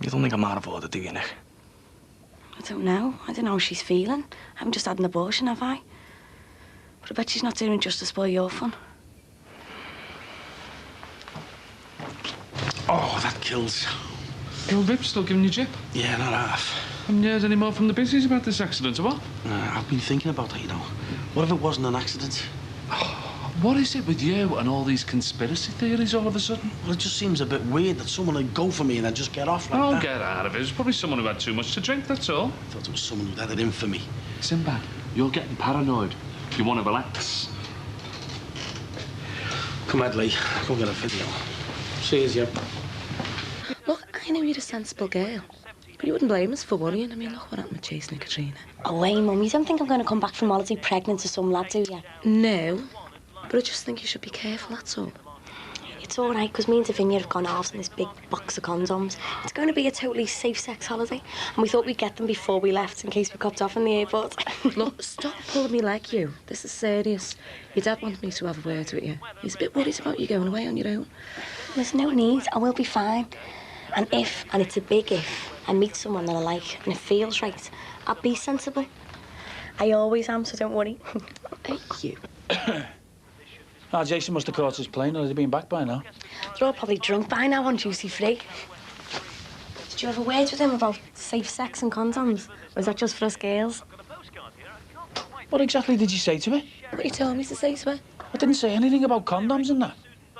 You don't think I'm out of order, do you, Nick? I don't know. I don't know how she's feeling. I haven't just had an abortion, have I? But I bet she's not doing it just to spoil your fun. Oh, that kills. Your rib's still giving you jip? Yeah, not half. Haven't you heard any more from the business about this accident, or what? I've been thinking about that, you know. What if it wasn't an accident? What is it with you and all these conspiracy theories all of a sudden? Well, it just seems a bit weird that someone would go for me and then just get off like that. I'll get out of it. It was probably someone who had too much to drink, that's all. I thought it was someone who'd had it in for me. Sinbad, you're getting paranoid. You want to relax. Come on, Lee. Go get a video. Cheers, you. Look, I know you're a sensible girl. But you wouldn't blame us for worrying. I mean, look what happened with chasing Katrina. Oh, hey, Mum, you don't think I'm going to come back from holiday pregnant to some lad, do you? No. But I just think you should be careful, that's all. It's all right, because me and Davinia have gone halves in this big box of condoms. It's going to be a totally safe sex holiday, and we thought we'd get them before we left in case we copped off in the airport. Look, stop pulling me like you. This is serious. Your dad wants me to have a word with you. He's a bit worried about you going away on your own. There's no need. I will be fine. And if, and it's a big if, I meet someone that I like and it feels right, I'll be sensible. I always am, so don't worry. Thank you. Jason must have caught his plane, or has he been back by now? They're all probably drunk by now on duty free. Did you have a word with him about safe sex and condoms? Or is that just for us girls? What exactly did you say to her? What you told me to say to her? I didn't say anything about condoms and that.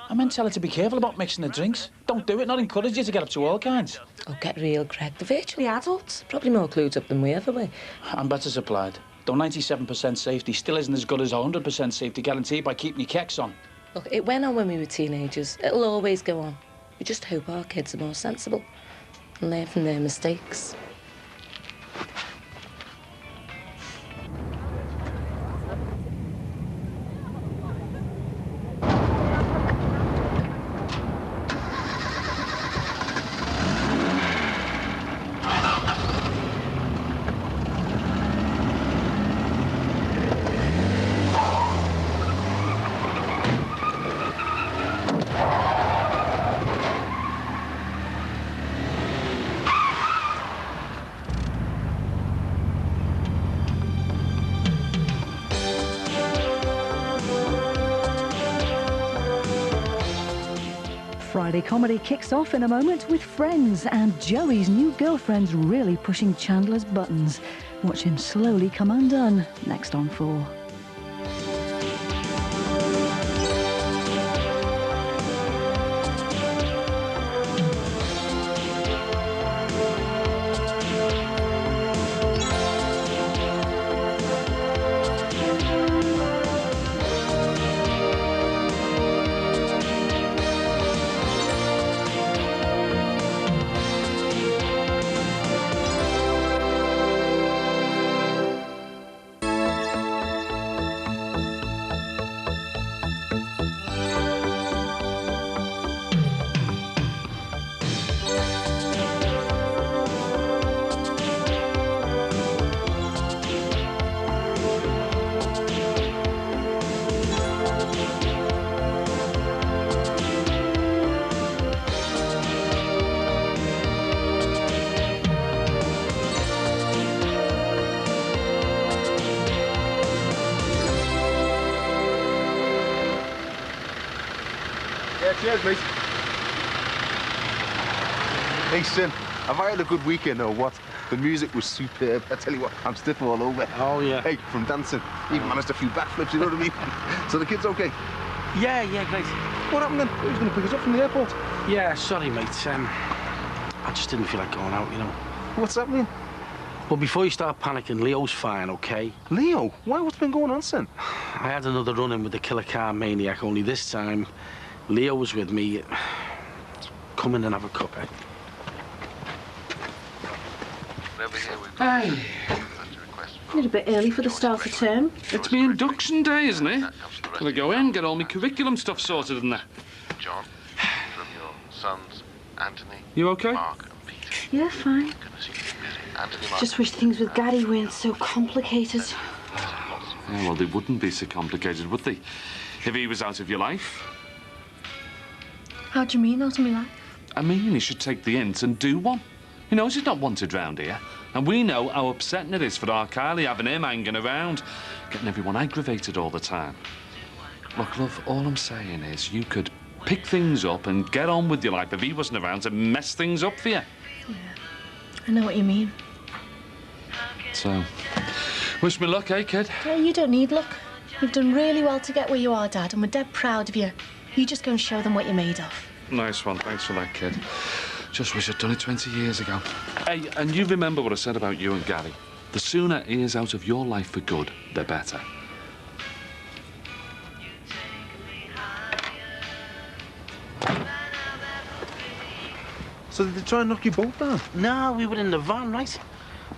I meant tell her to be careful about mixing the drinks. Don't do it, not encourage you to get up to all kinds. Oh, get real, Greg. They're virtually adults. Probably more clued up than we ever were. I'm better supplied. Though 97% safety still isn't as good as 100% safety guarantee by keeping your kecks on. Look, it went on when we were teenagers. It'll always go on. We just hope our kids are more sensible and learn from their mistakes. Friday comedy kicks off in a moment with Friends, and Joey's new girlfriend's really pushing Chandler's buttons. Watch him slowly come undone, next on 4. Cheers, mate. Hey, son, have I had a good weekend or what? The music was superb. I tell you what, I'm stiff all over. Oh, yeah. Hey, from dancing. Even managed a few backflips, you know what I mean? So the kid's okay? Yeah, great. What happened then? Who's going to pick us up from the airport? Yeah, sorry, mate. I just didn't feel like going out, you know. What's happening? Well, before you start panicking, Leo's fine, OK? Leo? Why? What's been going on, son? I had another run-in with the killer car maniac, only this time Leo was with me. Come in and have a cup, eh? Hey. A little bit early for the start of term. It's my induction day, isn't it? Gotta go in, get all my curriculum stuff sorted and that. John, from your sons, Anthony, You okay? Mark and Peter. Yeah, fine. Anthony, Mark, Just wish things with Gary weren't so complicated. Yeah, well, they wouldn't be so complicated, would they? If he was out of your life. How do you mean, out of my life? I mean, he should take the hint and do one. He knows he's not wanted round here. And we know how upsetting it is for our Kylie having him hanging around, getting everyone aggravated all the time. Look, love, all I'm saying is you could pick things up and get on with your life if he wasn't around to mess things up for you. Yeah, I know what you mean. So, wish me luck, eh, kid? Yeah, you don't need luck. You've done really well to get where you are, Dad, and we're dead proud of you. You just go and show them what you're made of. Nice one, thanks for that, kid. Just wish I'd done it 20 years ago. Hey, and you remember what I said about you and Gary? The sooner he is out of your life for good, the better. So did they try and knock you both down? No, we were in the van, right?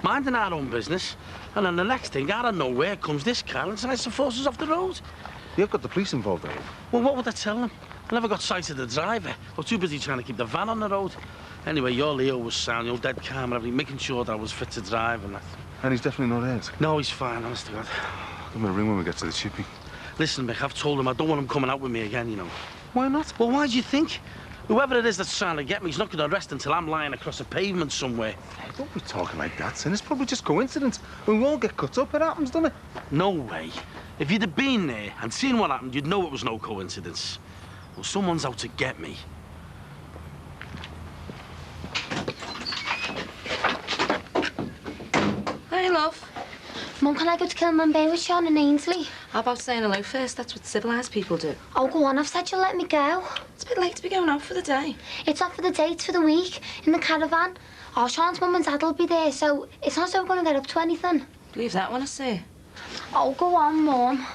Minding our own business. And then the next thing, out of nowhere, comes this car and decides to force us off the road. You've got the police involved, eh? Well, what would I tell them? I never got sight of the driver. I was too busy trying to keep the van on the road. Anyway, your Leo was sound, dead calm and everything, making sure that I was fit to drive and that. And he's definitely not hurt? No, he's fine, honest to God. I'm gonna ring when we get to the chippy. Listen, Mick, I've told him I don't want him coming out with me again, you know. Why not? Well, why do you think? Whoever it is that's trying to get me, he's not going to arrest until I'm lying across a pavement somewhere. Hey, don't be talking like that, son. It's probably just coincidence. We won't get cut up. It happens, doesn't it? No way. If you'd have been there and seen what happened, you'd know it was no coincidence. Well, someone's out to get me. Hey, love. Mum, can I go to Kilman Bay with Sean and Ainsley? How about saying hello first? That's what civilised people do. Oh, go on. I've said you'll let me go. It's a bit late to be going out for the day. It's not for the day, it's for the week. In the caravan. Oh, Sean's mum and dad will be there, so it's not so we're going to get up to anything. Believe that when I see it. Oh, go on, Mum.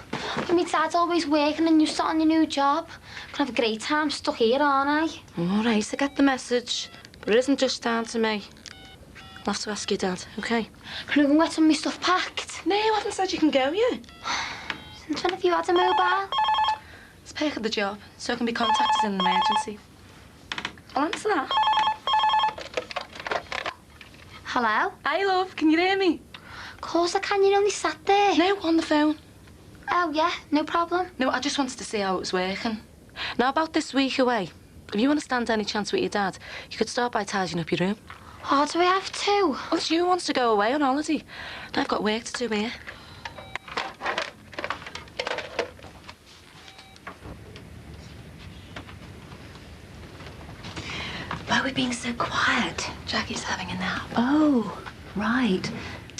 My dad's always working and you're starting your new job. Can have a great time stuck here, aren't I? All right, I get the message. But it isn't just down to me. I'll have to ask your dad, OK? Can I go and get some of my stuff packed? No, I haven't said you can go yet. Since when have you had a mobile? It's perk of the job, so I can be contacted in an emergency. I'll answer that. Hello? Hey, love, can you hear me? Of course I can, you only sat there. No, on the phone. Oh, yeah, no problem. No, I just wanted to see how it was working. Now, about this week away, if you want to stand any chance with your dad, you could start by tidying up your room. Oh, do I have to? Well, it's you who wants to go away on holiday. And I've got work to do here. Why are we being so quiet? Jackie's having a nap. Oh, right.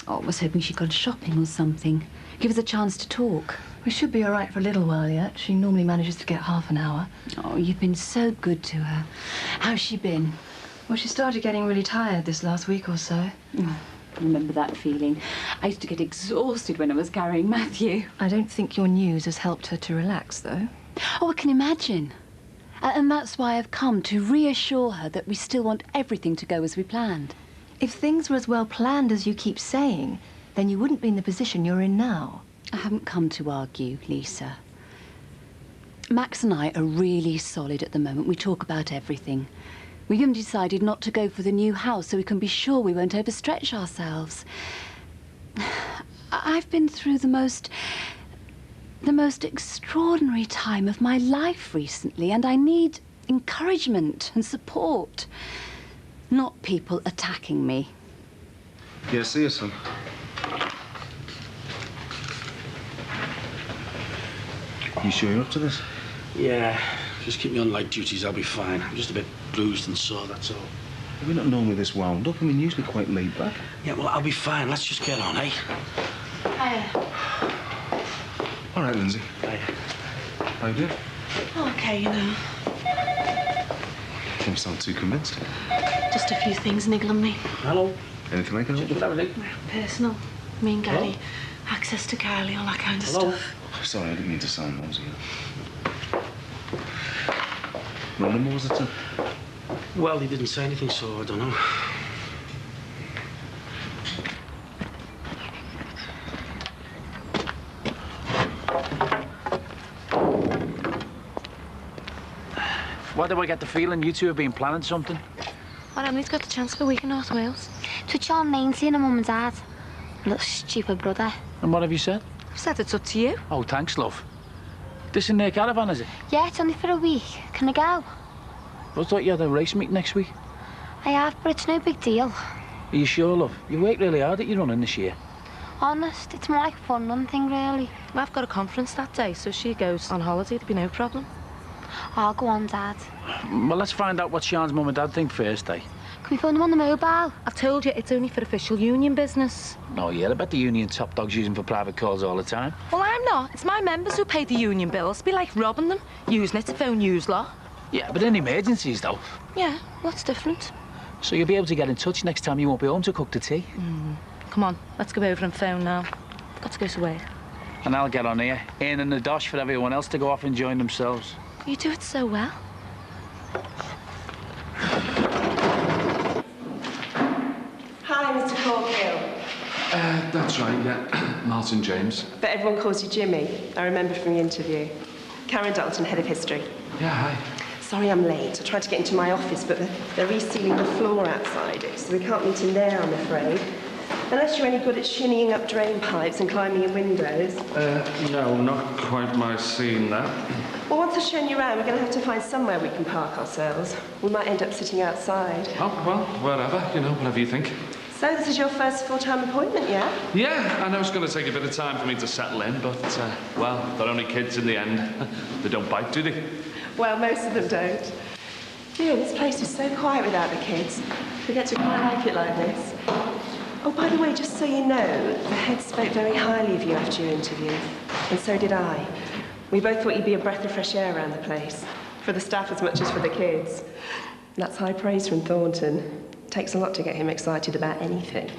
Oh, I was hoping she'd gone shopping or something. Give us a chance to talk. We should be all right for a little while yet. She normally manages to get half an hour. Oh, you've been so good to her. How's she been? Well, she started getting really tired this last week or so. Oh, remember that feeling? I used to get exhausted when I was carrying Matthew. I don't think your news has helped her to relax, though. Oh, I can imagine. And that's why I've come, to reassure her that we still want everything to go as we planned. If things were as well planned as you keep saying, then you wouldn't be in the position you're in now. I haven't come to argue, Lisa. Max and I are really solid at the moment. We talk about everything. We've even decided not to go for the new house so we can be sure we won't overstretch ourselves. I've been through the most extraordinary time of my life recently, and I need encouragement and support, not people attacking me. Yeah, see you, son. You sure you're up to this? Yeah, just keep me on light duties, I'll be fine. I'm just a bit bruised and sore, that's all. We're not normally this wound up. I mean, usually quite laid back. Yeah, well, I'll be fine. Let's just get on, eh? Hiya. All right, Lindsay. Hiya. How you doing? OK, you know. Don't sound too convinced. Just a few things niggling me. Hello. Anything I can help with? Everything. Personal. Me and Gary. Hello? Access to Kylie, all that kind of Hello? stuff. Sorry, I didn't mean to sound nosy. What number was it, son? Well, he didn't say anything, so I don't know. Why do I get the feeling you two have been planning something? Well, Emily's got the chance for a week in North Wales. To Sean and Ainsley and her mum and dad. Little stupid brother. And what have you said? I've said it's up to you. Oh, thanks, love. This in their caravan, is it? Yeah, it's only for a week. Can I go? I thought you had a race meet next week. I have, but it's no big deal. Are you sure, love? You worked really hard at your running this year. Honest, it's more like a fun run thing, really. Well, I've got a conference that day, so she goes on holiday. There'll be no problem. I'll go on, Dad. Well, let's find out what Sean's mum and dad think first, eh? Can we phone them on the mobile? I've told you, it's only for official union business. Oh, yeah, I bet the union top dogs use them for private calls all the time. Well, I'm not. It's my members who pay the union bills. It'd be like robbing them, using it to phone news lot. Yeah, but in emergencies, though. Yeah, what's different? So you'll be able to get in touch next time you won't be home to cook the tea. Come on, let's go over and phone now. I've got to go to work. And I'll get on here, earning the dosh for everyone else to go off enjoying themselves. You do it so well. Hi, Mr. Corkill. That's right, yeah. Martin James. But everyone calls you Jimmy. I remember from the interview. Karen Dalton, head of history. Yeah, hi. Sorry I'm late. I tried to get into my office, but they're resealing the floor outside it, so we can't meet in there, I'm afraid. Unless you're any good at shinnying up drain pipes and climbing in windows. No, not quite my scene, that. Well, once I've shown you around, we're going to have to find somewhere we can park ourselves. We might end up sitting outside. Oh, well, whatever, whatever you think. So, this is your first full-time appointment, yeah? Yeah, I know it's going to take a bit of time for me to settle in, but, well, they're only kids in the end. They don't bite, do they? Well, most of them don't. This place is so quiet without the kids. We get to quite like it like this. Oh, by the way, just so you know, the head spoke very highly of you after your interview. And so did I. We both thought you'd be a breath of fresh air around the place. For the staff as much as for the kids. That's high praise from Thornton. It takes a lot to get him excited about anything.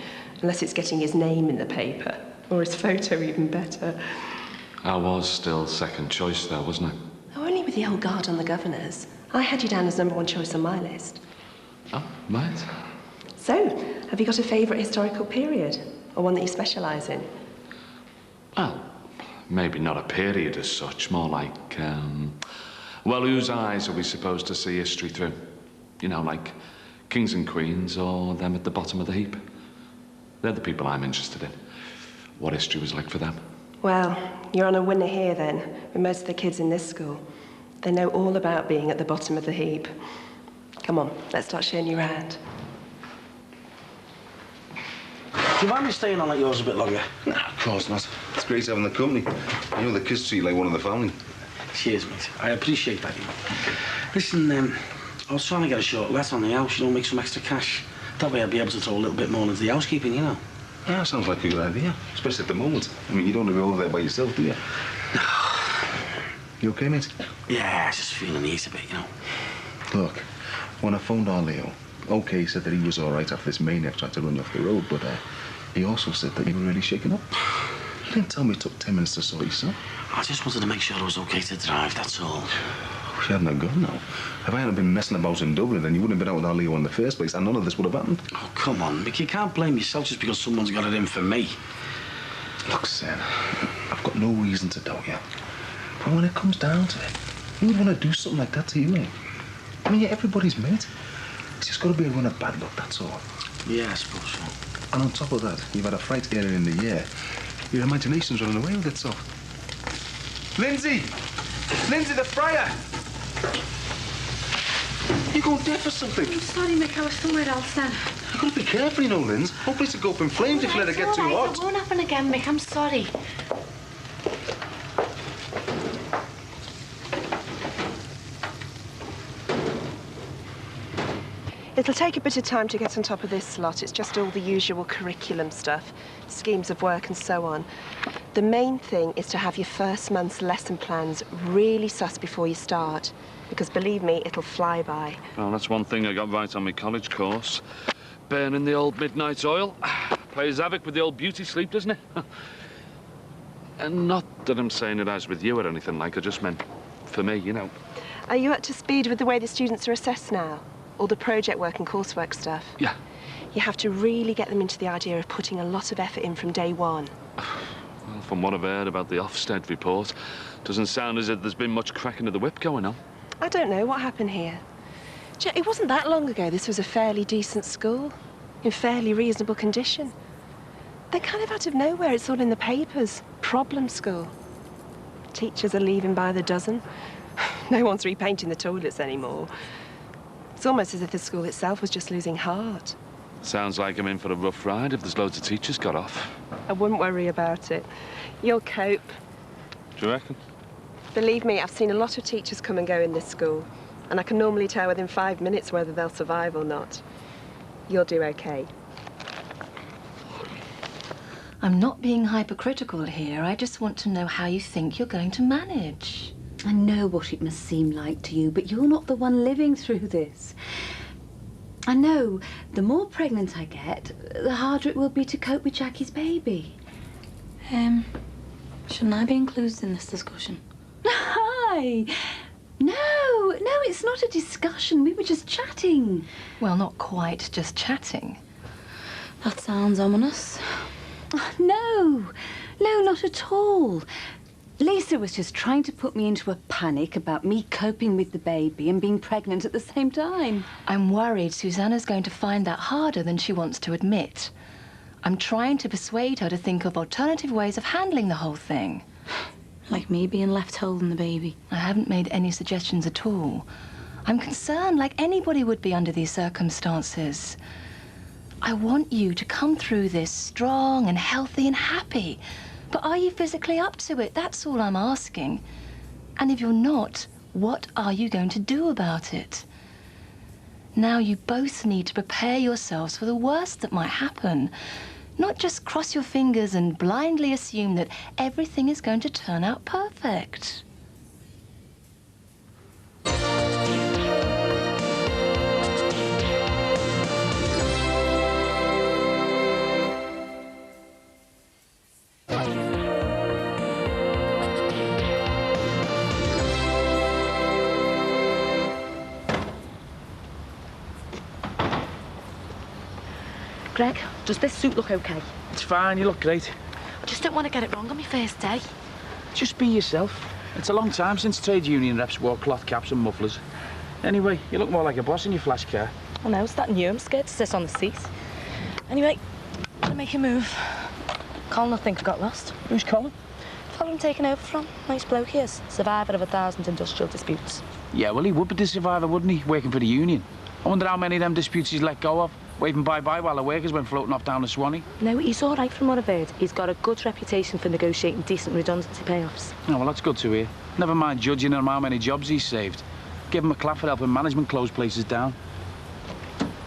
Unless it's getting his name in the paper. Or his photo, even better. I was still second choice, though, wasn't I? Oh, only with the old guard on the governors. I had you down as #1 choice on my list. Oh, right. So, have you got a favourite historical period? Or one that you specialise in? Well, maybe not a period as such, more like, well, whose eyes are we supposed to see history through? Like kings and queens, or them at the bottom of the heap. They're the people I'm interested in. What history was like for them. Well, you're on a winner here, then, with most of the kids in this school. They know all about being at the bottom of the heap. Come on, let's start showing you around. Do you mind me staying on like yours a bit longer? No, of course not. It's great having the company. The kids treat you like one of the family. Cheers, mate. I appreciate that. Listen, I was trying to get a short let on the house, make some extra cash. That way I'd be able to throw a little bit more into the housekeeping, Yeah, sounds like a good idea. Especially at the moment. You don't want to be over there by yourself, do you? No. You okay, mate? Yeah, just feeling easy a bit, Look, when I phoned our Leo, OK, he said that he was all right after this maniac tried to run you off the road, but he also said that you were really shaken up. He didn't tell me it took 10 minutes to sort yourself. I just wanted to make sure it was OK to drive, that's all. If you hadn't have gone now. If I hadn't been messing about in Dublin, then you wouldn't have been out with our Leo in the first place, and none of this would have happened. Oh, come on, Mick, you can't blame yourself just because someone's got it in for me. Look, Sam, I've got no reason to doubt you. But when it comes down to it, who would want to do something like that to you, eh? You're everybody's mate. It's just got to be a run of bad luck, that's all. Yeah, I suppose so. And on top of that, you've had a fright earlier in the year. Your imagination's running away with itself. Lindsay! Lindsay, the fryer! You're going deaf or something? I'm sorry, Mick, I was somewhere else then. You've got to be careful, Linz. Whole place will go up in flames if you let it get too hot. It won't happen again, Mick, I'm sorry. It'll take a bit of time to get on top of this lot. It's just all the usual curriculum stuff, schemes of work and so on. The main thing is to have your first month's lesson plans really sussed before you start, because believe me, it'll fly by. Well, that's one thing I got right on my college course. Burning the old midnight oil. Plays havoc with the old beauty sleep, doesn't it? And not that I'm saying it as with you or anything like, I just meant for me, Are you up to speed with the way the students are assessed now? All the project work and coursework stuff? Yeah. You have to really get them into the idea of putting a lot of effort in from day one. Well, from what I've heard about the Ofsted report, doesn't sound as if there's been much cracking of the whip going on. I don't know what happened here. It wasn't that long ago this was a fairly decent school, in fairly reasonable condition. Then kind of out of nowhere, it's all in the papers. Problem school. Teachers are leaving by the dozen. No one's repainting the toilets anymore. It's almost as if the school itself was just losing heart. Sounds like I'm in for a rough ride if there's loads of teachers got off. I wouldn't worry about it. You'll cope. Do you reckon? Believe me, I've seen a lot of teachers come and go in this school, and I can normally tell within 5 minutes whether they'll survive or not. You'll do okay. I'm not being hypercritical here. I just want to know how you think you're going to manage. I know what it must seem like to you, but you're not the one living through this. I know the more pregnant I get, the harder it will be to cope with Jackie's baby. Shouldn't I be included in this discussion? Hi! No, it's not a discussion. We were just chatting. Well, not quite just chatting. That sounds ominous. No, not at all. Lisa was just trying to put me into a panic about me coping with the baby and being pregnant at the same time. I'm worried Susanna's going to find that harder than she wants to admit. I'm trying to persuade her to think of alternative ways of handling the whole thing. Like me being left holding the baby. I haven't made any suggestions at all. I'm concerned like anybody would be under these circumstances. I want you to come through this strong and healthy and happy. But are you physically up to it? That's all I'm asking. And if you're not, what are you going to do about it? Now you both need to prepare yourselves for the worst that might happen. Not just cross your fingers and blindly assume that everything is going to turn out perfect. Greg, does this suit look okay? It's fine, you look great. I just don't want to get it wrong on my first day. Just be yourself. It's a long time since trade union reps wore cloth caps and mufflers. Anyway, you look more like a boss in your flash car. I know, it's that new. I'm scared to sit on the seat. Anyway, I'm gonna make a move. Colin, I think I got lost. Who's Colin? Fella I'm taking over from. Nice bloke he is. Survivor of 1,000 industrial disputes. Yeah, well, he would be the survivor, wouldn't he? Working for the union. I wonder how many of them disputes he's let go of. Waving bye-bye while the workers went floating off down the Swanee. No, he's all right from what I've heard. He's got a good reputation for negotiating decent redundancy payoffs. Oh, well, that's good to hear. Never mind judging him how many jobs he's saved. Give him a clap for helping management close places down.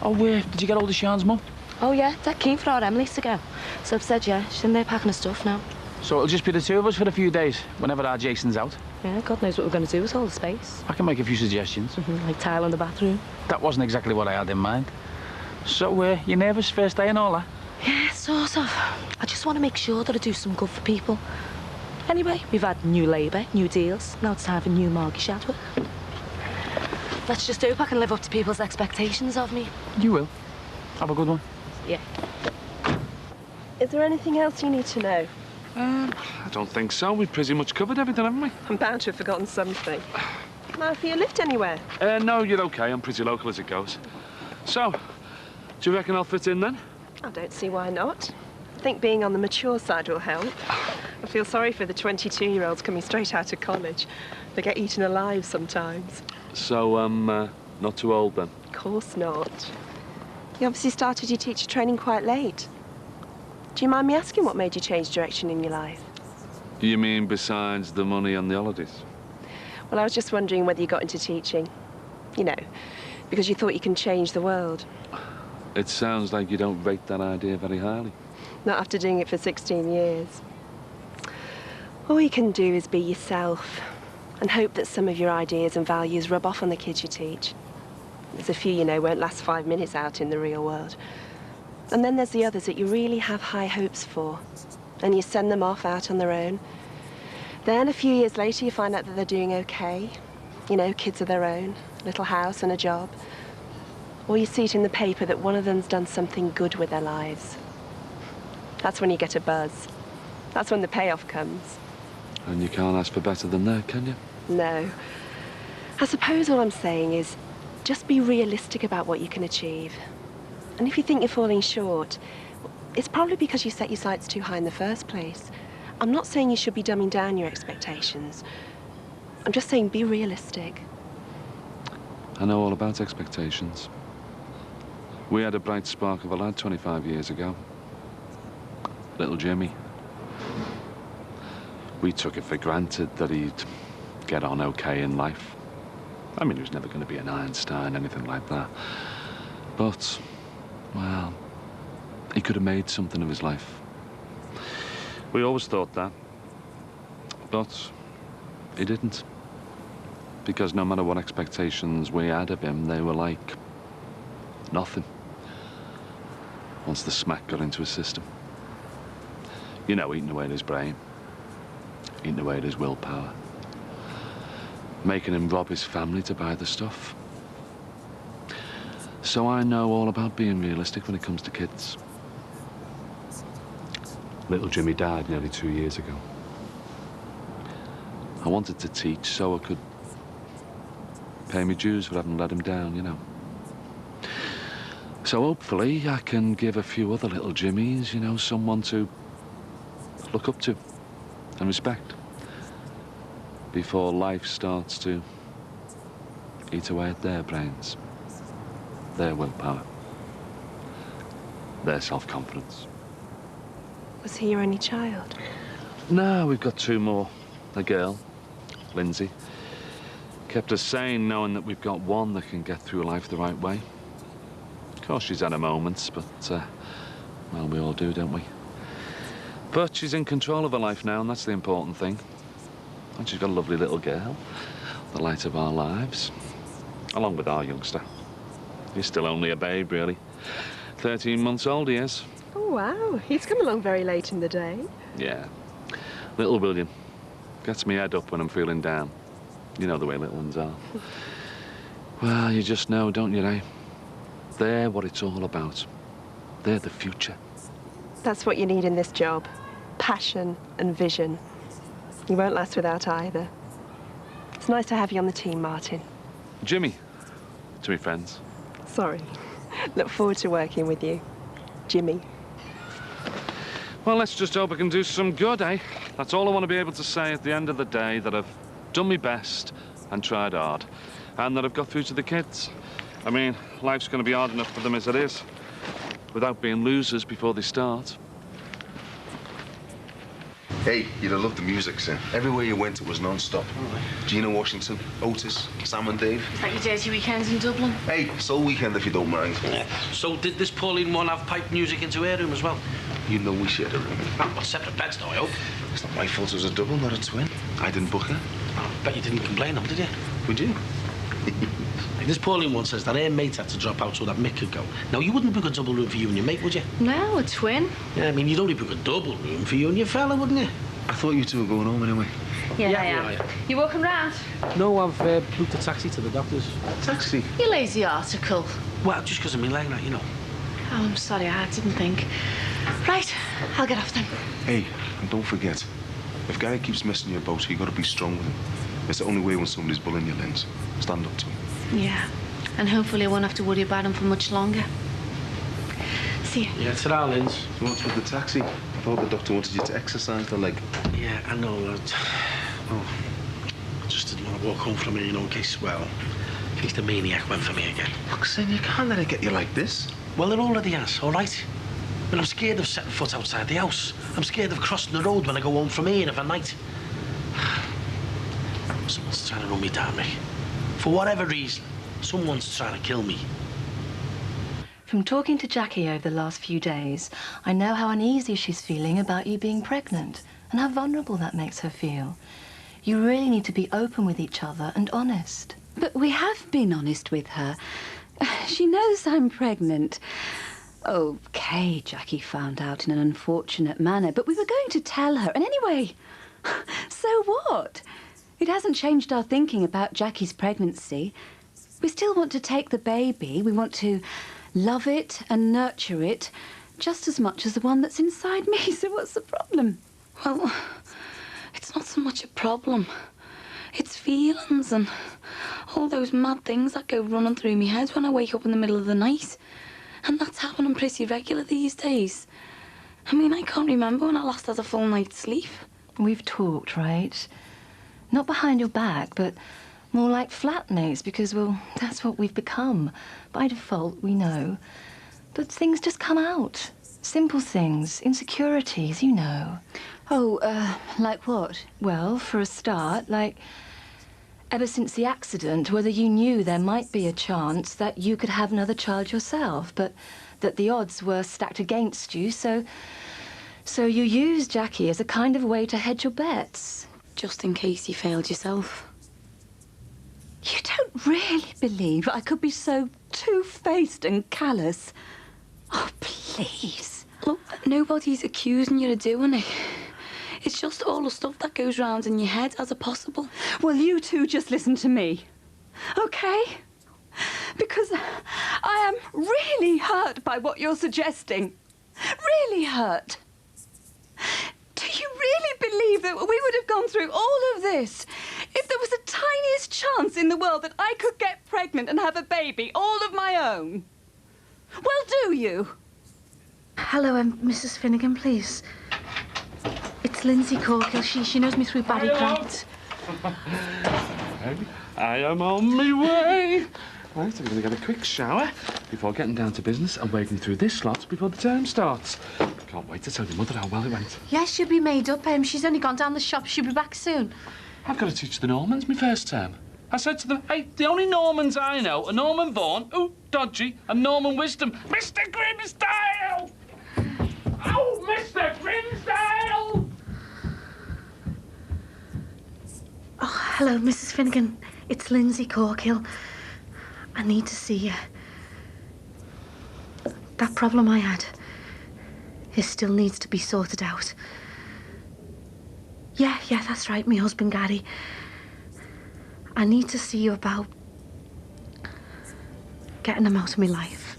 Oh, did you get hold of Sian's mum? Oh, yeah, dead keen for our Emily to go. So I've said, yeah, she's in there packing her stuff now. So it'll just be the two of us for a few days, whenever our Jason's out? Yeah, God knows what we're going to do with all the space. I can make a few suggestions. Like tile in the bathroom. That wasn't exactly what I had in mind. So, you nervous first day and all that? Yeah, sort of. I just want to make sure that I do some good for people. Anyway, we've had new labour, new deals. Now it's time for new Margie Shadwick. Let's just hope I can live up to people's expectations of me. You will. Have a good one. Yeah. Is there anything else you need to know? I don't think so. We've pretty much covered everything, haven't we? I'm bound to have forgotten something. Now, for your lift anywhere? No, you're okay. I'm pretty local as it goes. So, do you reckon I'll fit in then? I don't see why not. I think being on the mature side will help. I feel sorry for the 22-year-olds coming straight out of college. They get eaten alive sometimes. So, not too old then? Of course not. You obviously started your teacher training quite late. Do you mind me asking what made you change direction in your life? You mean besides the money and the holidays? Well, I was just wondering whether you got into teaching. You know, because you thought you can change the world. It sounds like you don't rate that idea very highly. Not after doing it for 16 years. All you can do is be yourself and hope that some of your ideas and values rub off on the kids you teach. There's a few, you know, won't last 5 minutes out in the real world. And then there's the others that you really have high hopes for. And you send them off out on their own. Then a few years later you find out that they're doing okay. You know, kids of their own, a little house and a job. Or you see it in the paper that one of them's done something good with their lives. That's when you get a buzz. That's when the payoff comes. And you can't ask for better than that, can you? No. I suppose all I'm saying is just be realistic about what you can achieve. And if you think you're falling short, it's probably because you set your sights too high in the first place. I'm not saying you should be dumbing down your expectations. I'm just saying be realistic. I know all about expectations. We had a bright spark of a lad 25 years ago. Little Jimmy. We took it for granted that he'd get on okay in life. I mean, he was never going to be an Einstein, anything like that. But, well, he could have made something of his life. We always thought that. But he didn't. Because no matter what expectations we had of him, they were like nothing. Once the smack got into his system. You know, eating away at his brain. Eating away at his willpower. Making him rob his family to buy the stuff. So I know all about being realistic when it comes to kids. Little Jimmy died nearly 2 years ago. I wanted to teach so I could pay me dues for having let him down, you know. So hopefully I can give a few other little Jimmies, you know, someone to look up to and respect before life starts to eat away at their brains, their willpower, their self-confidence. Was he your only child? No, we've got 2 more. A girl, Lindsay. Kept us sane knowing that we've got one that can get through life the right way. Of course, she's had her moments, but, well, we all do, don't we? But she's in control of her life now, and that's the important thing. And she's got a lovely little girl, the light of our lives, along with our youngster. He's still only a babe, really. 13 months old he is. Oh, wow. He's come along very late in the day. Yeah. Little William. Gets me head up when I'm feeling down. You know the way little ones are. Well, you just know, don't you, eh? They're what it's all about. They're the future. That's what you need in this job. Passion and vision. You won't last without either. It's nice to have you on the team, Martin. Jimmy, to me friends. Sorry. Look forward to working with you. Jimmy. Well, let's just hope I can do some good, eh? That's all I want to be able to say at the end of the day, that I've done my best and tried hard, and that I've got through to the kids. I mean, life's going to be hard enough for them as it is, without being losers before they start. Hey, you'd have loved the music, Sam. Everywhere you went, it was non-stop. Gina Washington, Otis, Sam and Dave. Is that your dirty weekends in Dublin? Hey, soul weekend if you don't mind. Yeah. So did this Pauline one have piped music into her room as well? You know we shared a room. Well, separate beds, though, I hope. It's not my fault it was a double, not a twin. I didn't book her. I bet you didn't complain, though, did you? Would you? This Pauline one says that her mate had to drop out so that Mick could go. Now, you wouldn't book a double room for you and your mate, would you? No, a twin. Yeah, I mean, you'd only book a double room for you and your fella, wouldn't you? I thought you two were going home anyway. Yeah, Yeah, I am. yeah. You walking round? No, I've booked a taxi to the doctor's. Taxi? You lazy article. Well, just because I'm in late night, you know. Oh, I'm sorry, I didn't think. Right, I'll get off then. Hey, and don't forget, if Gary keeps messing you about, you got to be strong with him. It's the only way when somebody's bullying your lens. Stand up to him. Yeah, and hopefully I won't have to worry about him for much longer. See you. Yeah, ta-ra, Linz. What's with the taxi? I thought the doctor wanted you to exercise the leg. Yeah, I know. Oh, I just didn't want to walk home from here, you know, in case the maniac went for me again. Look, Sam, you can't let it get you like this. Well, it already has, all right? But I'm scared of setting foot outside the house. I'm scared of crossing the road when I go home from here of a night. Someone's trying to run me down, Mick. For whatever reason, someone's trying to kill me. From talking to Jackie over the last few days, I know how uneasy she's feeling about you being pregnant and how vulnerable that makes her feel. You really need to be open with each other and honest. But we have been honest with her. She knows I'm pregnant. OK, Jackie found out in an unfortunate manner, but we were going to tell her. And anyway, so what? It hasn't changed our thinking about Jackie's pregnancy. We still want to take the baby. We want to love it and nurture it just as much as the one that's inside me. So what's the problem? Well, it's not so much a problem. It's feelings and all those mad things that go running through my head when I wake up in the middle of the night. And that's happening pretty regular these days. I mean, I can't remember when I last had a full night's sleep. We've talked, right? Not behind your back, but more like flatmates, because, well, that's what we've become. By default, we know. But things just come out. Simple things, insecurities, you know. Oh, like what? Well, for a start, like, ever since the accident, whether you knew there might be a chance that you could have another child yourself, but that the odds were stacked against you, so you used Jackie as a kind of way to hedge your bets. Just in case you failed yourself. You don't really believe I could be so two-faced and callous? Oh, please. Look, nobody's accusing you of doing it. It's just all the stuff that goes round in your head as a possible. Well, you two just listen to me, OK? Because I am really hurt by what you're suggesting. Really hurt. Do you really believe that we would have gone through all of this If there was the tiniest chance in the world that I could get pregnant and have a baby all of my own. Well, do you? Hello, Mrs. Finnegan, please. It's Lindsay Corkill. She knows me through Barry Grant. I am on my way. Right, I'm going to get a quick shower before getting down to business and wading through this slot before the term starts. Can't wait to tell your mother how well it went. Yes, she'll be made up. She's only gone down the shop. She'll be back soon. I've got to teach the Normans my first term. I said to them, hey, the only Normans I know are Norman Vaughan, ooh, dodgy, and Norman Wisdom. Mr. Grimsdale! Oh, Mr. Grimsdale! Oh, hello, Mrs. Finnegan. It's Lindsay Corkill. I need to see you. That problem I had, it still needs to be sorted out. Yeah, that's right, my husband Gary. I need to see you about getting him out of my life.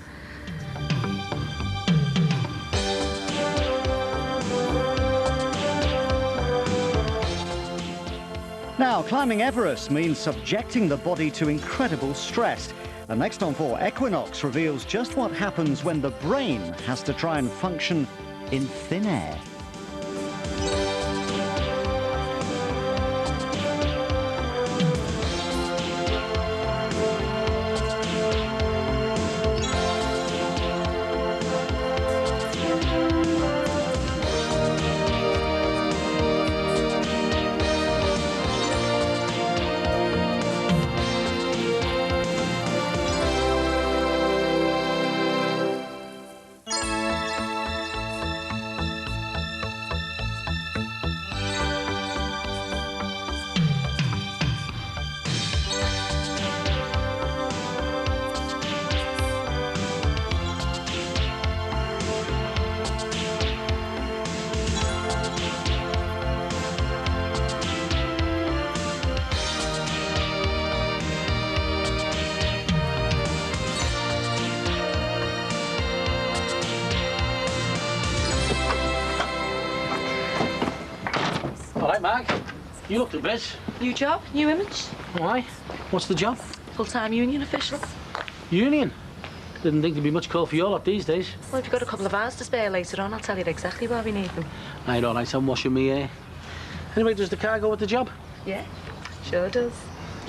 Now, climbing Everest means subjecting the body to incredible stress. And next on 4, Equinox reveals just what happens when the brain has to try and function in thin air. Mark, you looked a bit. New job, new image. Why? What's the job? Full-time union official. Union? Didn't think there'd be much call for your lot these days. Well, if you've got a couple of hours to spare later on, I'll tell you exactly where we need them. Right, all right, I'm washing me hair. Anyway, does the car go with the job? Yeah, sure does.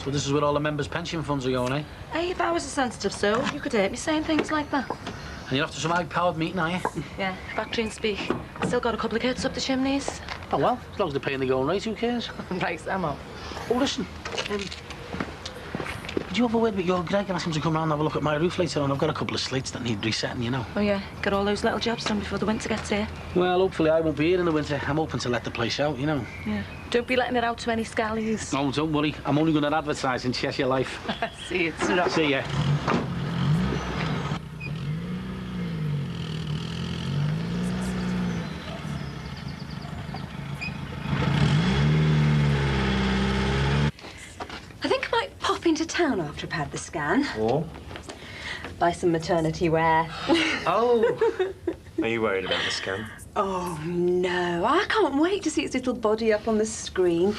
So this is where all the members' pension funds are going, eh? Hey, if I was a sensitive soul, you could hurt me saying things like that. And you're off to some high-powered meeting, are you? Yeah, factory and speak. Still got a couple of kids up the chimneys. Oh, well, as long as they're paying the going rate, who cares? Right, I'm off. Oh, listen, would you have a word with your Greg and ask him to come round and have a look at my roof later on? I've got a couple of slates that need resetting, you know. Oh, yeah, get all those little jobs done before the winter gets here. Well, hopefully I won't be here in the winter. I'm hoping to let the place out, you know. Yeah. Don't be letting it out to any scallies. No, don't worry. I'm only going to advertise in Cheshire Life. See you, it's See ya. I think I might pop into town after I've had the scan. Oh? Buy some maternity wear. Oh! Are you worried about the scan? Oh, no. I can't wait to see its little body up on the screen.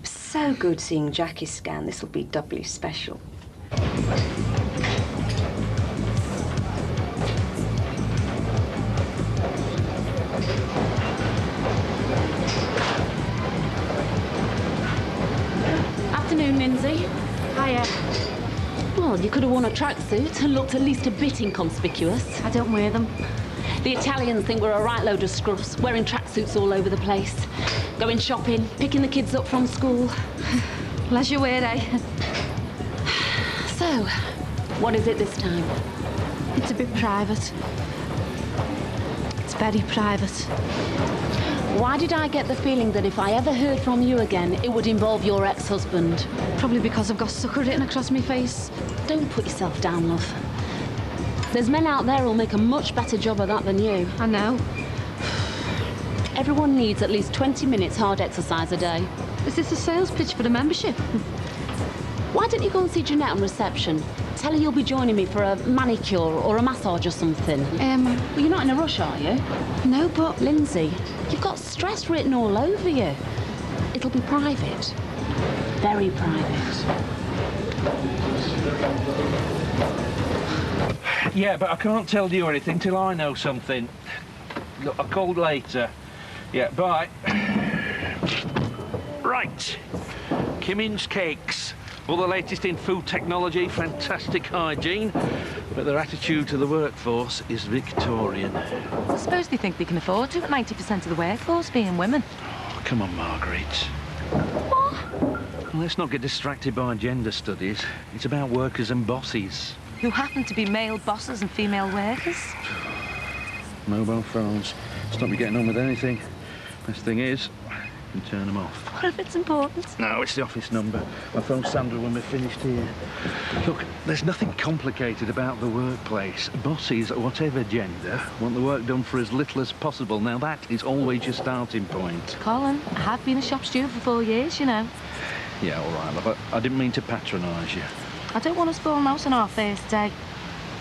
So good seeing Jackie's scan. This will be doubly special. Afternoon, Lindsay. Hiya. Well, you could have worn a tracksuit and looked at least a bit inconspicuous. I don't wear them. The Italians think we're a right load of scruffs, wearing tracksuits all over the place. Going shopping, picking the kids up from school. Leisure wear, eh? So, what is it this time? It's a bit private. It's very private. Why did I get the feeling that if I ever heard from you again, it would involve your ex-husband? Probably because I've got sucker written across my face. Don't put yourself down, love. There's men out there who'll make a much better job of that than you. I know. Everyone needs at least 20 minutes hard exercise a day. Is this a sales pitch for the membership? Why don't you go and see Jeanette on reception? Tell her you'll be joining me for a manicure or a massage or something. Well, you're not in a rush, are you? No, but... Lindsay, you've got stress written all over you. It'll be private. Very private. Yeah, but I can't tell you anything till I know something. Look, I'll call later. Yeah, bye. Right. Kimmin's Cakes. All the latest in food technology, fantastic hygiene, but their attitude to the workforce is Victorian. I suppose they think they can afford to, 90% of the workforce being women. Oh, come on, Margaret. What? Well, let's not get distracted by gender studies. It's about workers and bosses. Who happen to be male bosses and female workers. Mobile phones. Stop me getting on with anything. Best thing is, you can turn them off. What if it's important? No, it's the office number. I'll phone Sandra when we're finished here. Look, there's nothing complicated about the workplace. Bosses, whatever gender, want the work done for as little as possible. Now, that is always your starting point. Colin, I have been a shop steward for 4 years, you know. Yeah, all right, love. I didn't mean to patronise you. I don't want us falling out on our first day.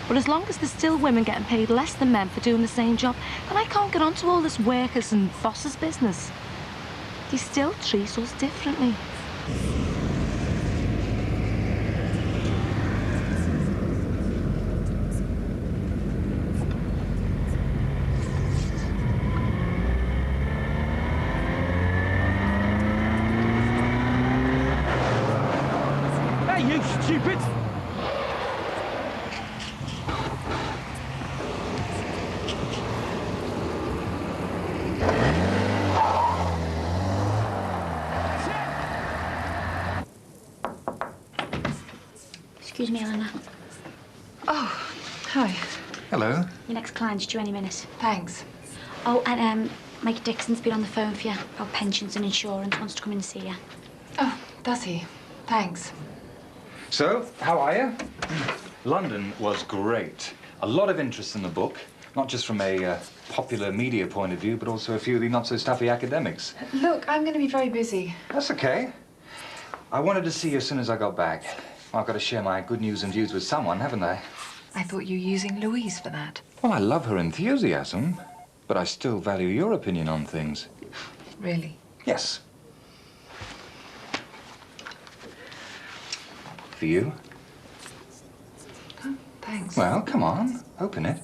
But as long as there's still women getting paid less than men for doing the same job, then I can't get onto all this workers and bosses business. They still treat us differently. Hey, you stupid! Excuse me, Eleanor. Oh, hi. Hello. Your next client's due any minute. Thanks. Oh, and Mike Dixon's been on the phone for you about pensions and insurance. Wants to come in and see you. Oh, does he? Thanks. So, how are you? London was great. A lot of interest in the book, not just from a popular media point of view, but also a few of the not-so-stuffy academics. Look, I'm going to be very busy. That's okay. I wanted to see you as soon as I got back. I've got to share my good news and views with someone, haven't I? I thought you were using Louise for that. Well, I love her enthusiasm, but I still value your opinion on things. Really? Yes. For you? Oh, thanks. Well, come on. Open it.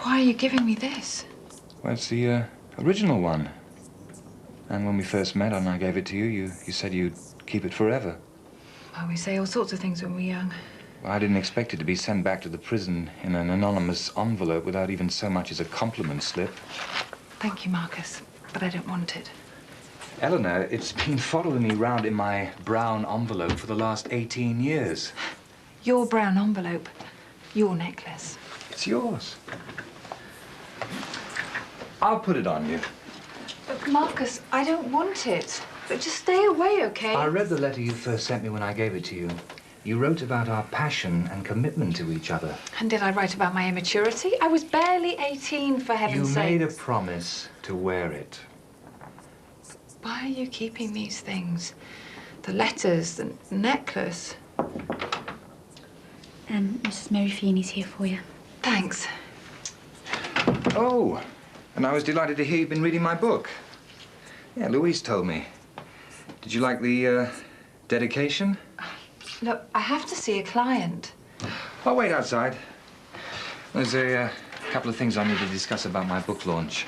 Why are you giving me this? Well, it's the original one. And when we first met and I gave it to you, you said you'd keep it forever. Well, we say all sorts of things when we're young. Well, I didn't expect it to be sent back to the prison in an anonymous envelope without even so much as a compliment slip. Thank you, Marcus, but I don't want it. Eleanor, it's been following me round in my brown envelope for the last 18 years. Your brown envelope, your necklace. It's yours. I'll put it on you. But Marcus, I don't want it. But just stay away, okay? I read the letter you first sent me when I gave it to you. You wrote about our passion and commitment to each other. And did I write about my immaturity? I was barely 18, for heaven's sake. You made a promise to wear it. Why are you keeping these things? The letters, the necklace. Mrs. Mary Feeney's here for you. Thanks. Oh, and I was delighted to hear you've been reading my book. Yeah, Louise told me. Did you like the dedication? Look, I have to see a client. I'll wait outside. There's a couple of things I need to discuss about my book launch.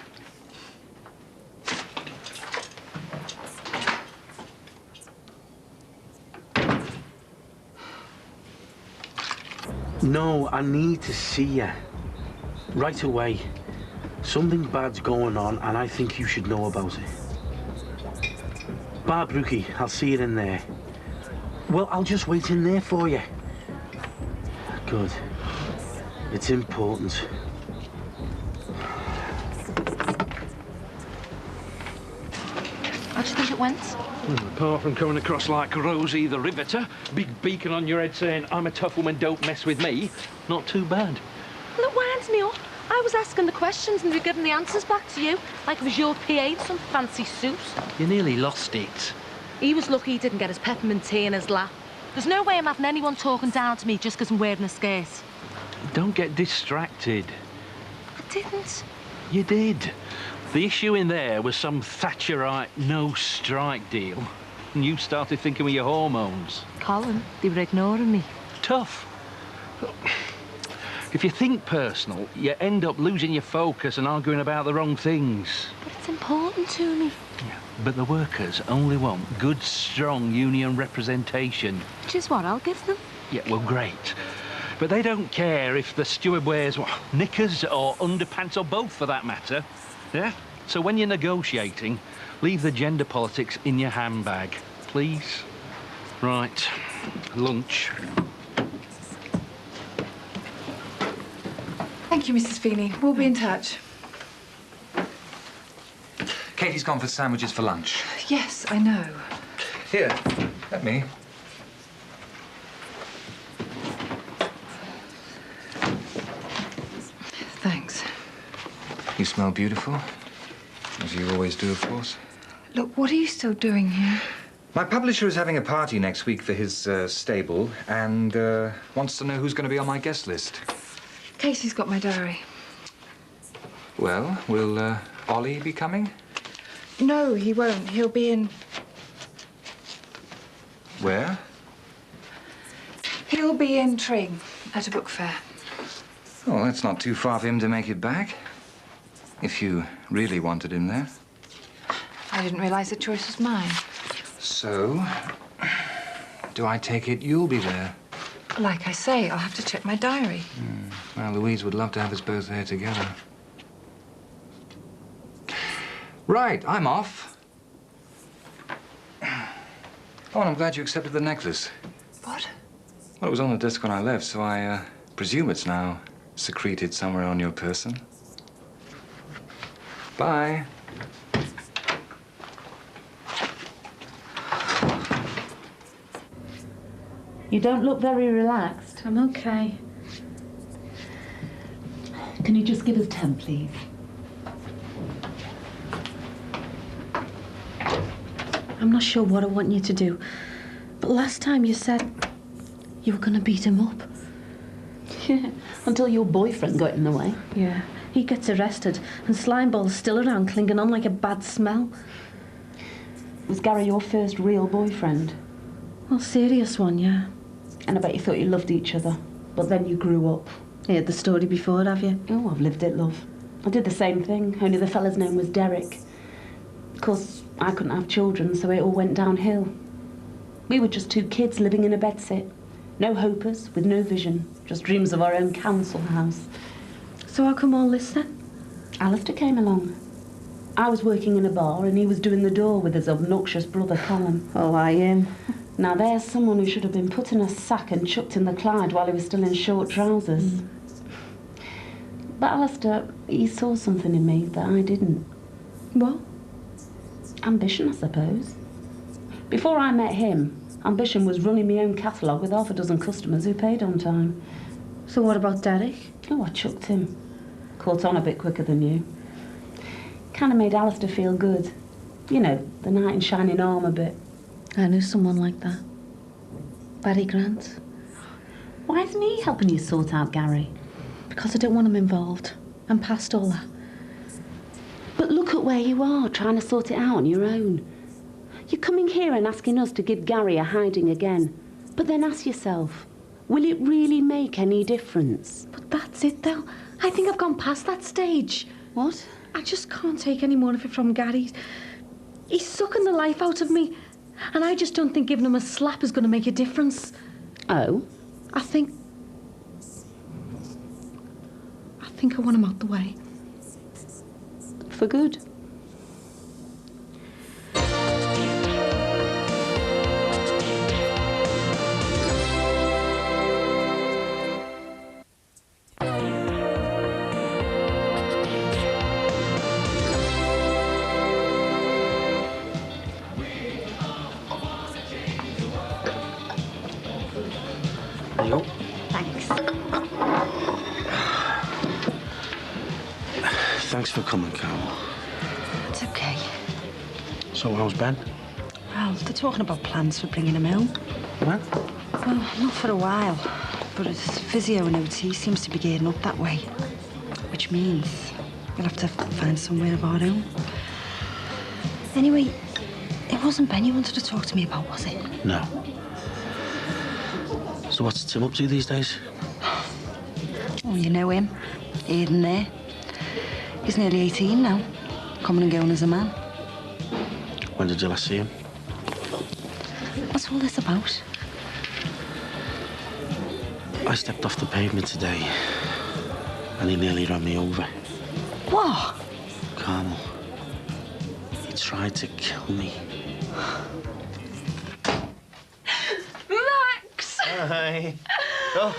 No, I need to see you. Right away. Something bad's going on, and I think you should know about it. Bar Brookie, I'll see you in there. Well, I'll just wait in there for you. Good. It's important. How do you think it went? Well, apart from coming across like Rosie the Riveter, big beacon on your head saying, I'm a tough woman, don't mess with me, not too bad. Well, it winds me up. I was asking the questions and they're giving the answers back to you, like it was your PA in some fancy suit. You nearly lost it. He was lucky he didn't get his peppermint tea in his lap. There's no way I'm having anyone talking down to me just because I'm wearing a skirt. Don't get distracted. I didn't. You did. The issue in there was some Thatcherite no-strike deal. And you started thinking with your hormones. Colin, they were ignoring me. Tough. If you think personal, you end up losing your focus and arguing about the wrong things. But it's important to me. But the workers only want good, strong union representation. Which is what I'll give them. Yeah, well, great. But they don't care if the steward wears, what, knickers or underpants or both, for that matter. Yeah? So when you're negotiating, leave the gender politics in your handbag, please. Right. Lunch. Thank you, Mrs. Feeney. We'll be in touch. Katie's gone for sandwiches for lunch. Yes, I know. Here, let me. Thanks. You smell beautiful, as you always do, of course. Look, what are you still doing here? My publisher is having a party next week for his stable and wants to know who's going to be on my guest list. Casey's got my diary. Well, will Ollie be coming? No, he won't. He'll be in... Where? He'll be in Tring at a book fair. Oh, that's not too far for him to make it back. If you really wanted him there. I didn't realise the choice was mine. So, do I take it you'll be there? Like I say, I'll have to check my diary. Well, Louise would love to have us both there together. Right, I'm off. Oh, and I'm glad you accepted the necklace. What? Well, it was on the desk when I left, so I presume it's now secreted somewhere on your person. Bye. You don't look very relaxed. I'm okay. Can you just give us 10, please? I'm not sure what I want you to do, but last time you said you were going to beat him up. Yeah, until your boyfriend got in the way. Yeah, he gets arrested and Slimeball's still around clinging on like a bad smell. Was Gary your first real boyfriend? Well, serious one, yeah. And I bet you thought you loved each other, but then you grew up. You heard the story before, have you? Oh, I've lived it, love. I did the same thing, only the fella's name was Derek. Of course, I couldn't have children, so it all went downhill. We were just two kids living in a bedsit. No hopers, with no vision, just dreams of our own council house. So how come all this then? Alistair came along. I was working in a bar and he was doing the door with his obnoxious brother Colin. Oh, I am. Now there's someone who should have been put in a sack and chucked in the Clyde while he was still in short trousers. But Alistair, he saw something in me that I didn't. What? Ambition, I suppose. Before I met him, ambition was running my own catalogue with half a dozen customers who paid on time. So what about Derek? Oh, I chucked him. Caught on a bit quicker than you. Kind of made Alistair feel good. You know, the knight in shining armour bit. I knew someone like that. Barry Grant. Why isn't he helping you sort out Gary? Because I don't want him involved. I'm past all that. But look at where you are, trying to sort it out on your own. You're coming here and asking us to give Gary a hiding again. But then ask yourself, will it really make any difference? But that's it, though. I think I've gone past that stage. What? I just can't take any more of it from Gary. He's sucking the life out of me. And I just don't think giving him a slap is going to make a difference. Oh? I think I want him out the way. For good. Yo. Thanks. Thanks for coming, Carol. It's okay. So, how's Ben? Well, they're talking about plans for bringing him home. When? Well, not for a while. But his physio and OT seems to be gearing up that way. Which means We'll have to find somewhere of our own. Anyway, it wasn't Ben you wanted to talk to me about, was it? No. So what's Tim up to these days? Oh, you know him. Here and there. He's nearly 18 now. Coming and going as a man. When did you last see him? What's all this about? I stepped off the pavement today and he nearly ran me over. What? Carmel. He tried to kill me. Max! Hi. Oh,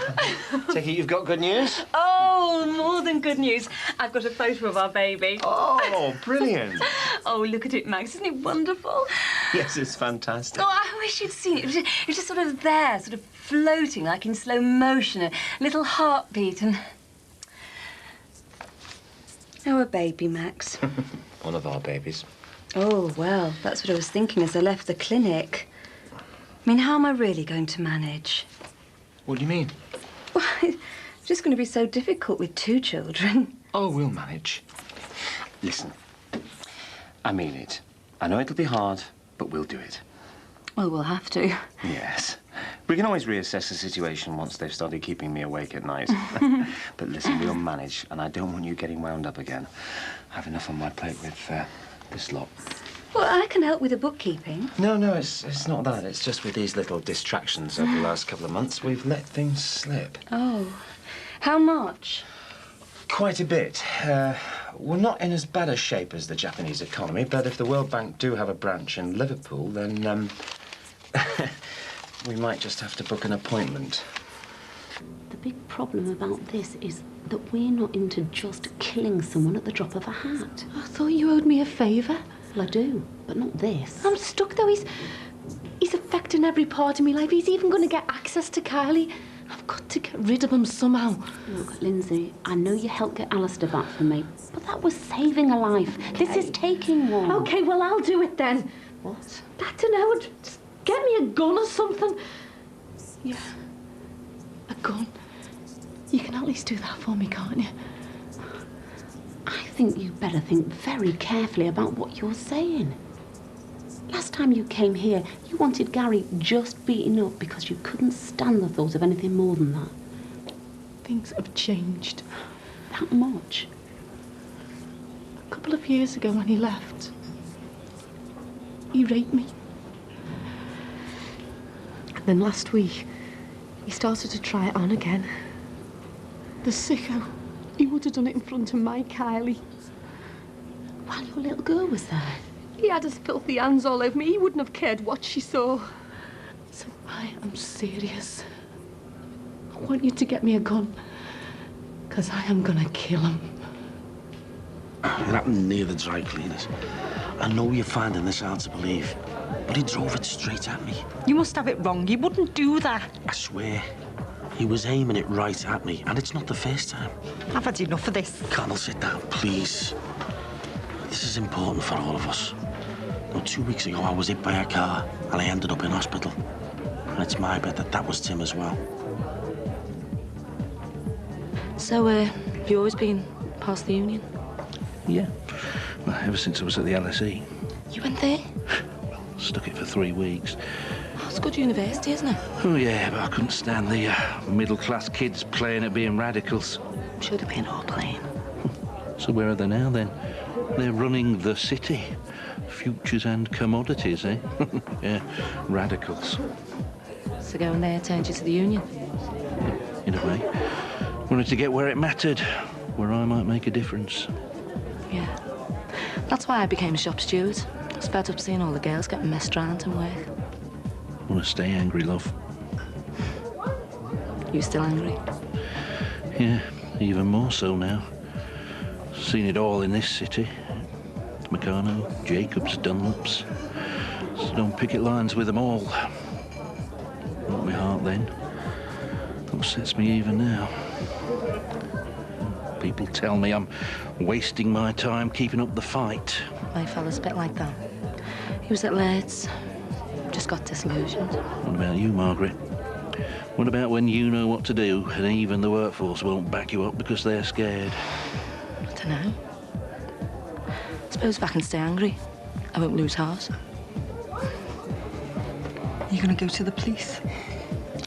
take it you've got good news? Oh, more than good news. I've got a photo of our baby. Oh, brilliant. Oh, look at it, Max. Isn't it wonderful? Yes, it's fantastic. Oh, I wish you'd seen it. It was just sort of there, sort of floating, like in slow motion, a little heartbeat and... Our baby, Max. One of our babies. Oh, well, that's what I was thinking as I left the clinic. I mean, how am I really going to manage? What do you mean? Well, it's just going to be so difficult with 2 children. Oh, we'll manage. Listen, I mean it. I know it'll be hard, but we'll do it. Well, we'll have to. Yes. We can always reassess the situation once they've started keeping me awake at night. But listen, we'll manage, and I don't want you getting wound up again. I have enough on my plate with this lot. Well, I can help with the bookkeeping. No, it's not that. It's just with these little distractions over the last couple of months, we've let things slip. Oh. How much? Quite a bit. We're not in as bad a shape as the Japanese economy, but if the World Bank do have a branch in Liverpool, then, we might just have to book an appointment. The big problem about this is that we're not into just killing someone at the drop of a hat. I thought you owed me a favour. Well, I do, but not this. I'm stuck, though. He's affecting every part of my life. He's even going to get access to Kylie. I've got to get rid of him somehow. Look, Lindsay, I know you helped get Alistair back from me, but that was saving a life. Okay. This is taking one. OK, well, I'll do it then. What? I don't know. Just get me a gun or something. Yeah, a gun. You can at least do that for me, can't you? I think you better think very carefully about what you're saying. Last time you came here, you wanted Gary just beaten up because you couldn't stand the thought of anything more than that. Things have changed. That much? A couple of years ago when he left, he raped me. And then last week, he started to try it on again. The sicko. He would have done it in front of my Kylie. While your little girl was there. He had his filthy hands all over me. He wouldn't have cared what she saw. So I am serious. I want you to get me a gun. Because I am going to kill him. It happened near the dry cleaners. I know you're finding this hard to believe, but he drove it straight at me. You must have it wrong. You wouldn't do that. I swear. He was aiming it right at me, and it's not the first time. I've had enough of this. Carmel, sit down, please. This is important for all of us. Now, 2 weeks ago, I was hit by a car, and I ended up in hospital. And it's my bet that that was Tim as well. So, you always been past the union? Yeah. Well, ever since I was at the LSE. You went there? Stuck it for 3 weeks. Oh, it's a good university, isn't it? Oh, yeah, but I couldn't stand the middle-class kids playing at being radicals. Should have been all playing. So where are they now, then? They're running the city. Futures and commodities, eh? Yeah, radicals. So going there turned you to the union? In a way. Wanted to get where it mattered, where I might make a difference. Yeah. That's why I became a shop steward. I was fed up seeing all the girls getting messed around and work. Want to stay angry, love? You still angry? Yeah, even more so now. Seen it all in this city. Meccano, Jacobs, Dunlops. Stood on picket lines with them all. Broke my heart then. Upsets me even now. People tell me I'm wasting my time keeping up the fight. My fella's a bit like that. He was at Laird's. Just got disillusioned. What about you, Margaret? What about when you know what to do and even the workforce won't back you up because they're scared? I don't know. suppose if I can stay angry, I won't lose heart. You're going to go to the police?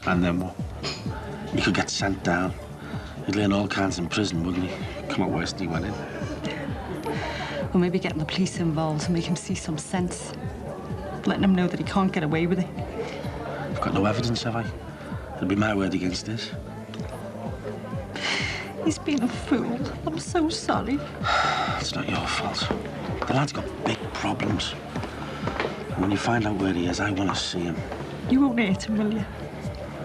And then what? He could get sent down. He'd learn all kinds in prison, wouldn't he? Come out worse than he went in. Or maybe getting the police involved to make him see some sense. Letting him know that he can't get away with it. I've got no evidence, have I? It'll be my word against his. He's been a fool. I'm so sorry. It's not your fault. The lad's got big problems. And when you find out where he is, I want to see him. You won't hurt him, will you?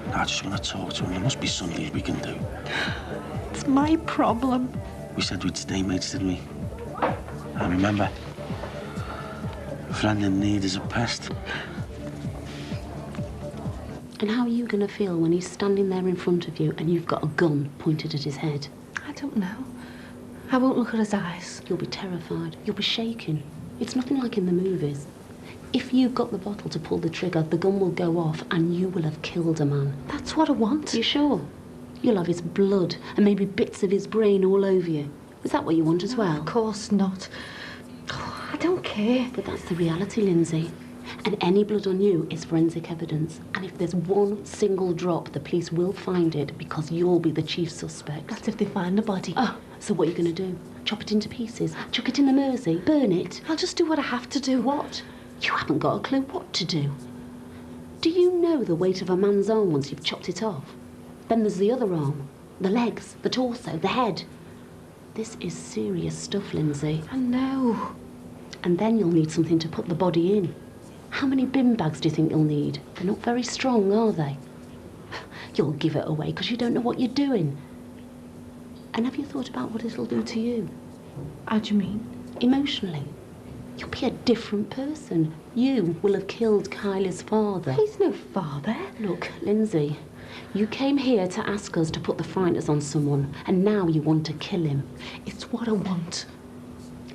No, I just want to talk to him. There must be something we can do. It's my problem. We said we'd stay mates, didn't we? I remember. A friend in need is a pest. And how are you going to feel when he's standing there in front of you and you've got a gun pointed at his head? I don't know. I won't look at his eyes. You'll be terrified. You'll be shaking. It's nothing like in the movies. If you've got the bottle to pull the trigger, the gun will go off and you will have killed a man. That's what I want. You sure? You'll have his blood and maybe bits of his brain all over you. Is that what you want as well? Of course not. Oh, I don't care. But that's the reality, Lindsay. And any blood on you is forensic evidence. And if there's one single drop, the police will find it because you'll be the chief suspect. That's if they find the body. Oh, so what are you going to do? Chop it into pieces? Chuck it in the Mersey? Burn it? I'll just do what I have to do. What? You haven't got a clue what to do. Do you know the weight of a man's arm once you've chopped it off? Then there's the other arm, the legs, the torso, the head. This is serious stuff, Lindsay. I know. And then you'll need something to put the body in. How many bin bags do you think you'll need? They're not very strong, are they? You'll give it away because you don't know what you're doing. And have you thought about what it'll do to you? How do you mean? Emotionally. You'll be a different person. You will have killed Kylie's father. He's no father. Look, Lindsay, you came here to ask us to put the frighteners on someone, and now you want to kill him. It's what I want.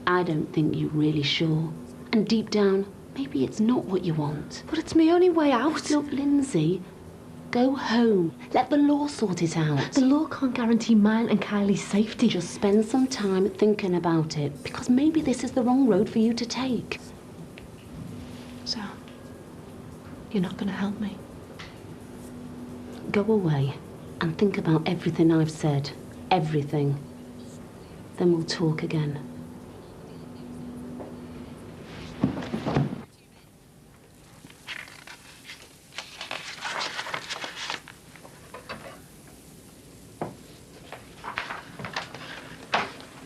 I don't think you're really sure. And deep down, maybe it's not what you want. But it's my only way out. Look, Lindsay, go home. Let the law sort it out. The law can't guarantee mine and Kylie's safety. Just spend some time thinking about it, because maybe this is the wrong road for you to take. So, you're not going to help me? Go away and think about everything I've said. Everything. Then we'll talk again.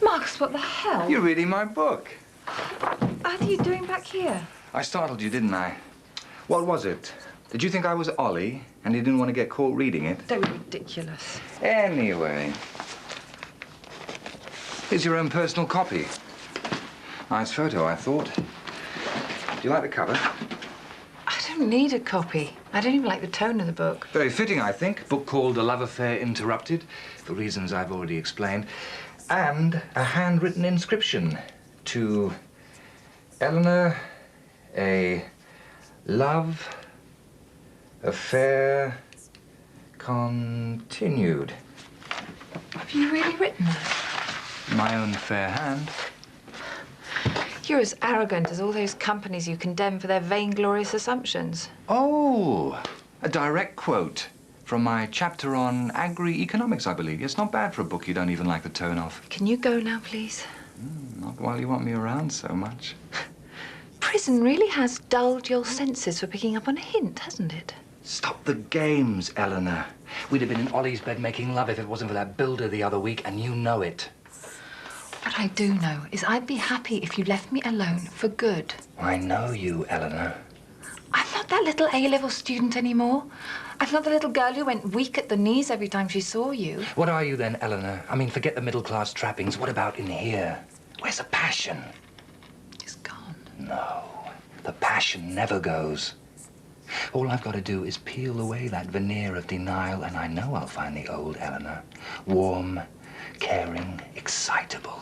Marcus, what the hell? You're reading my book. What are you doing back here? I startled you, didn't I? What was it? Did you think I was Ollie and you didn't want to get caught reading it? Don't be ridiculous. Anyway. Here's your own personal copy. Nice photo, I thought. Do you like the cover? I don't need a copy. I don't even like the tone of the book. Very fitting, I think. Book called A Love Affair Interrupted, for reasons I've already explained. And a handwritten inscription to Eleanor, a love affair continued. Have you really written that? My own fair hand. You're as arrogant as all those companies you condemn for their vainglorious assumptions. Oh, a direct quote from my chapter on agri-economics, I believe. It's not bad for a book you don't even like the tone of. Can you go now, please? Not while you want me around so much. Prison really has dulled your senses for picking up on a hint, hasn't it? Stop the games, Eleanor. We'd have been in Ollie's bed making love if it wasn't for that builder the other week, and you know it. What I do know is I'd be happy if you left me alone for good. I know you, Eleanor. I'm not that little A-level student anymore. I'm not the little girl who went weak at the knees every time she saw you. What are you then, Eleanor? I mean, forget the middle-class trappings. What about in here? Where's the passion? It's gone. No, the passion never goes. All I've got to do is peel away that veneer of denial, and I know I'll find the old Eleanor. Warm, caring, excitable.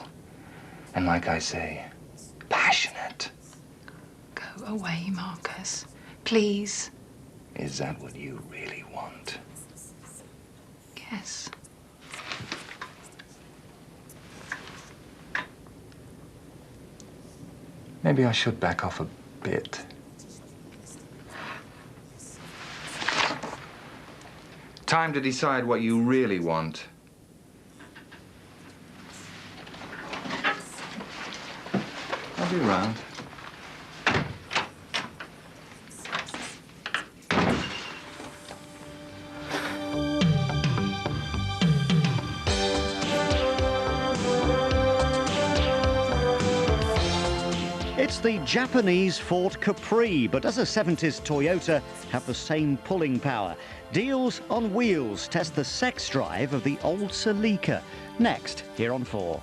And like I say, passionate. Go away, Marcus. Please. Is that what you really want? Yes. Maybe I should back off a bit. Time to decide what you really want. I'll be around. It's the Japanese Ford Capri, but does a 70s Toyota have the same pulling power? Deals on Wheels test the sex drive of the old Celica. Next, here on 4.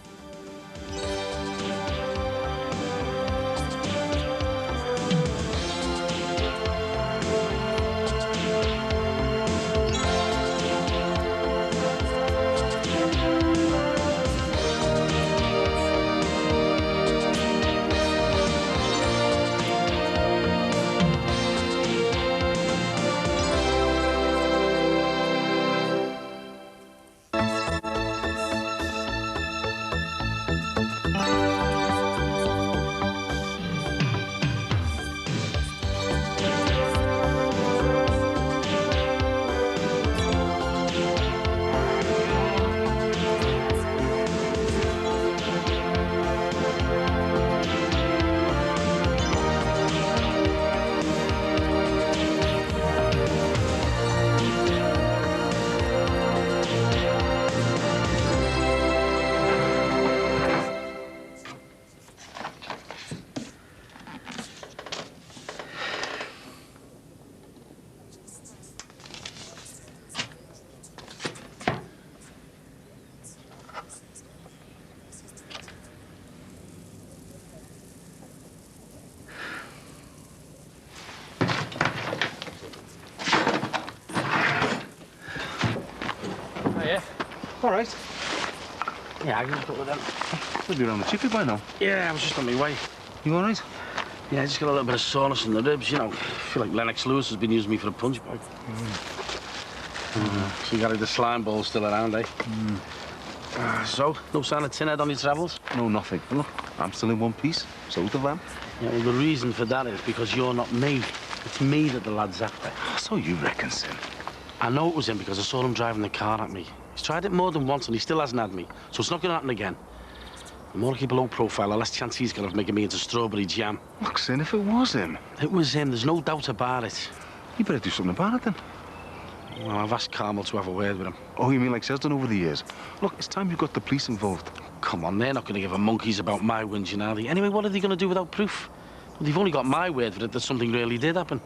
All right. Yeah, I can just put with them. You'll be around the chippy by now. Yeah, I was just on my way. You all right? Yeah, I just got a little bit of soreness in the ribs, you know. I feel like Lennox Lewis has been using me for a punch bag. So you got the slime ball still around, eh? So, no sign of Tinhead on your travels? No, nothing. Look, I'm still in one piece. So the van. Yeah, well, the reason for that is because you're not me. It's me that the lad's after. So you reckon, Sin? I know it was him because I saw him driving the car at me. He's tried it more than once and he still hasn't had me. So it's not going to happen again. The more I keep a low profile, the less chance he's got of making me into strawberry jam. Look, Sin, if it was him... It was him, there's no doubt about it. You better do something about it, then. Well, I've asked Carmel to have a word with him. Oh, you mean like she has done over the years? Look, it's time you got the police involved. Come on, they're not going to give a monkeys about my whinging, are they? Anyway, what are they going to do without proof? Well, they've only got my word for it that something really did happen.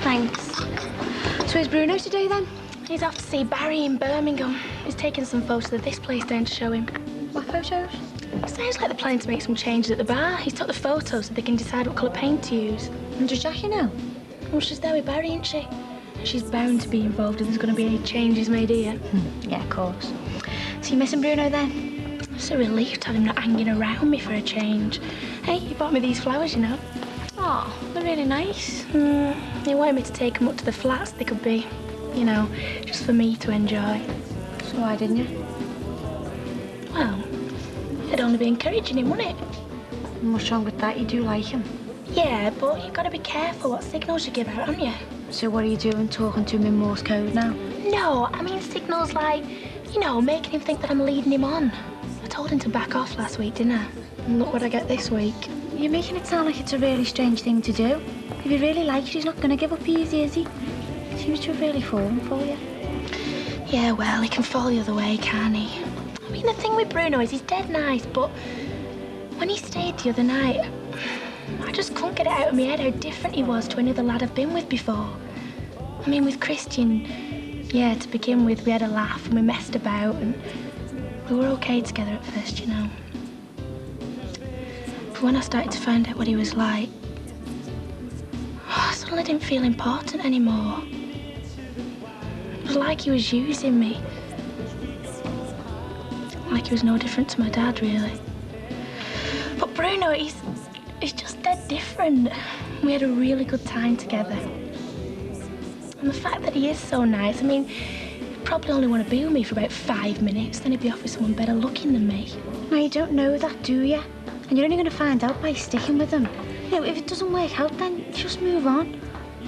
Thanks. So where's Bruno today, then? He's off to see Barry in Birmingham. He's taking some photos of this place down to show him. What photos? Sounds like they're planning to make some changes at the bar. He's took the photos so they can decide what colour paint to use. And does Jackie know? Well, she's there with Barry, isn't she? She's bound to be involved if there's going to be any changes made here. Yeah, of course. So you missing Bruno, then? It's a relief to have him not hanging around me for a change. Hey, he bought me these flowers, you know. Oh, they're really nice. He wanted me to take them up to the flats. They could be, you know, just for me to enjoy. So why didn't you? Well, it'd only be encouraging him, wouldn't it? And what's wrong with that? You do like him. Yeah, but you've got to be careful what signals you give out, haven't you? So what are you doing, talking to him in Morse code now? No, I mean signals like, you know, making him think that I'm leading him on. I told him to back off last week, didn't I? And look what I get this week. You're making it sound like it's a really strange thing to do. If he really likes you, he's not going to give up easy, is he? Seems to have really fallen for you. Yeah, well, he can fall the other way, can't he? I mean, the thing with Bruno is he's dead nice, but when he stayed the other night, I just couldn't get it out of my head how different he was to any other lad I've been with before. I mean, with Christian, yeah, to begin with, we had a laugh and we messed about and we were okay together at first, you know. But when I started to find out what he was like, I Suddenly didn't feel important anymore. It was like he was using me. Like he was no different to my dad, really. But Bruno, he's just dead different. We had a really good time together. And the fact that he is so nice, I mean, he'd probably only want to be with me for about 5 minutes, then he'd be off with someone better looking than me. Now, you don't know that, do you? And you're only going to find out by sticking with him. You know, if it doesn't work out, then just move on.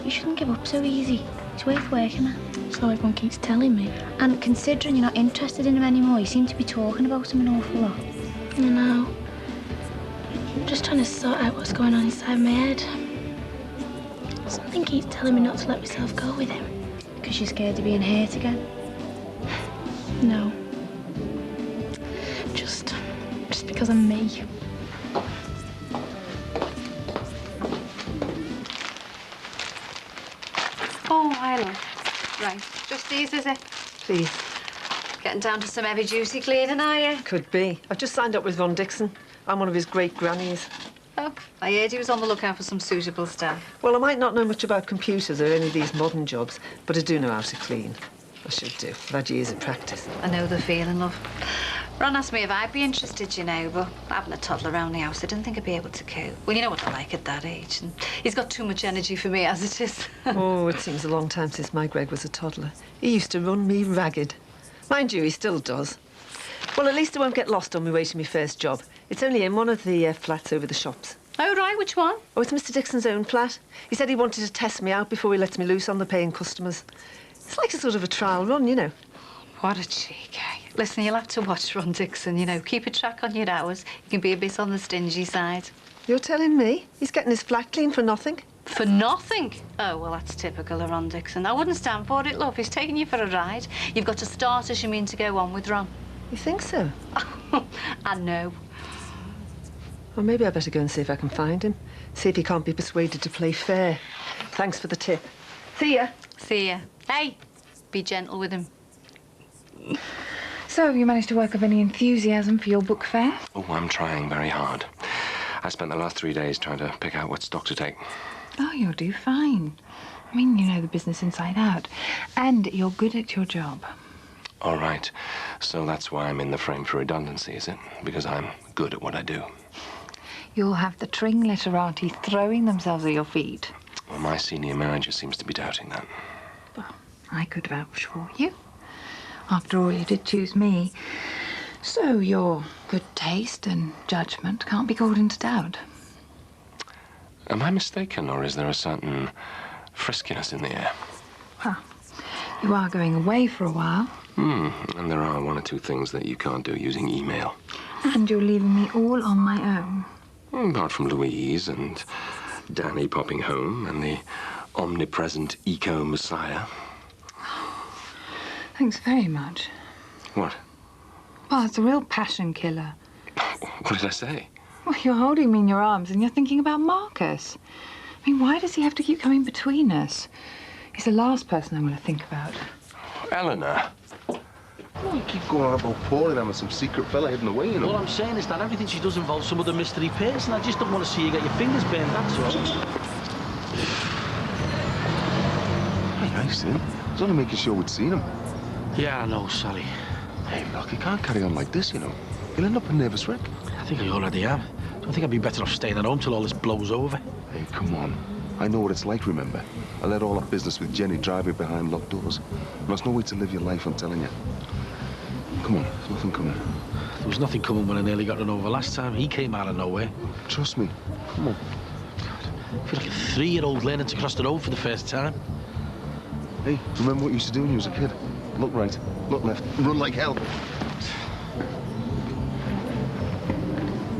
You shouldn't give up so easy. It's worth working at. So everyone keeps telling me. And considering you're not interested in him anymore, you seem to be talking about him an awful lot. I know. I'm just trying to sort out what's going on inside my head. Something keeps telling me not to let myself go with him. Because you're scared of being hurt again? No. Just because I'm me. Oh, hi, love. Right, just these, is it? Please. Getting down to some heavy-duty cleaning, are you? Could be. I've just signed up with Ron Dixon. I'm one of his great grannies. Oh, I heard he was on the lookout for some suitable staff. Well, I might not know much about computers or any of these modern jobs, but I do know how to clean. I should do. I've had years of practice. I know the feeling, love. Ron asked me if I'd be interested, you know, but having a toddler around the house, I didn't think I'd be able to cope. Well, you know what they're like at that age, and he's got too much energy for me as it is. Oh, it seems a long time since my Greg was a toddler. He used to run me ragged. Mind you, he still does. Well, at least I won't get lost on my way to my first job. It's only in one of the flats over the shops. Oh, right, which one? Oh, it's Mr. Dixon's own flat. He said he wanted to test me out before he lets me loose on the paying customers. It's like a sort of a trial run, you know. What a cheek, eh? Listen, you'll have to watch Ron Dixon, you know. Keep a track on your hours. You can be a bit on the stingy side. You're telling me? He's getting his flat clean for nothing? For nothing? Oh, well, that's typical of Ron Dixon. I wouldn't stand for it, love. He's taking you for a ride. You've got to start as you mean to go on with Ron. You think so? I know. Well, maybe I better go and see if I can find him. See if he can't be persuaded to play fair. Thanks for the tip. See ya. See ya. Hey, be gentle with him. So, have you managed to work up any enthusiasm for your book fair? Oh, I'm trying very hard. I spent the last 3 days trying to pick out what stock to take. Oh, you'll do fine. I mean, you know the business inside out. And you're good at your job. All right. So that's why I'm in the frame for redundancy, is it? Because I'm good at what I do. You'll have the Tring literati throwing themselves at your feet. Well, my senior manager seems to be doubting that. Well, I could vouch for you. After all, you did choose me. So your good taste and judgment can't be called into doubt. Am I mistaken, or is there a certain friskiness in the air? Well, you are going away for a while. And there are 1 or 2 things that you can't do using email. And you're leaving me all on my own. Apart from Louise and Danny popping home and the omnipresent eco-messiah. Thanks very much. What? Well, it's a real passion killer. What did I say? Well, you're holding me in your arms and you're thinking about Marcus. I mean, why does he have to keep coming between us? He's the last person I'm going to think about. Eleanor. Oh, you keep going on about pouring them with some secret fella hidden away, you know. All I'm saying is that everything she does involves some other mystery person. I just don't want to see you get your fingers burned, that's all. Hey, nice, eh? I was only making sure we'd seen him. Yeah, I know, Sally. Hey, look, you can't carry on like this, you know. You'll end up a nervous wreck. I think I already am. Don't think I'd be better off staying at home till all this blows over. Hey, come on. I know what it's like, remember? I let all that business with Jenny drive me behind locked doors. And there's no way to live your life, I'm telling you. Come on, there's nothing coming. There was nothing coming when I nearly got run over last time. He came out of nowhere. Trust me. Come on. I feel like a 3-year-old learning to cross the road for the first time. Hey, remember what you used to do when you was a kid? Look right, look left, and run like hell.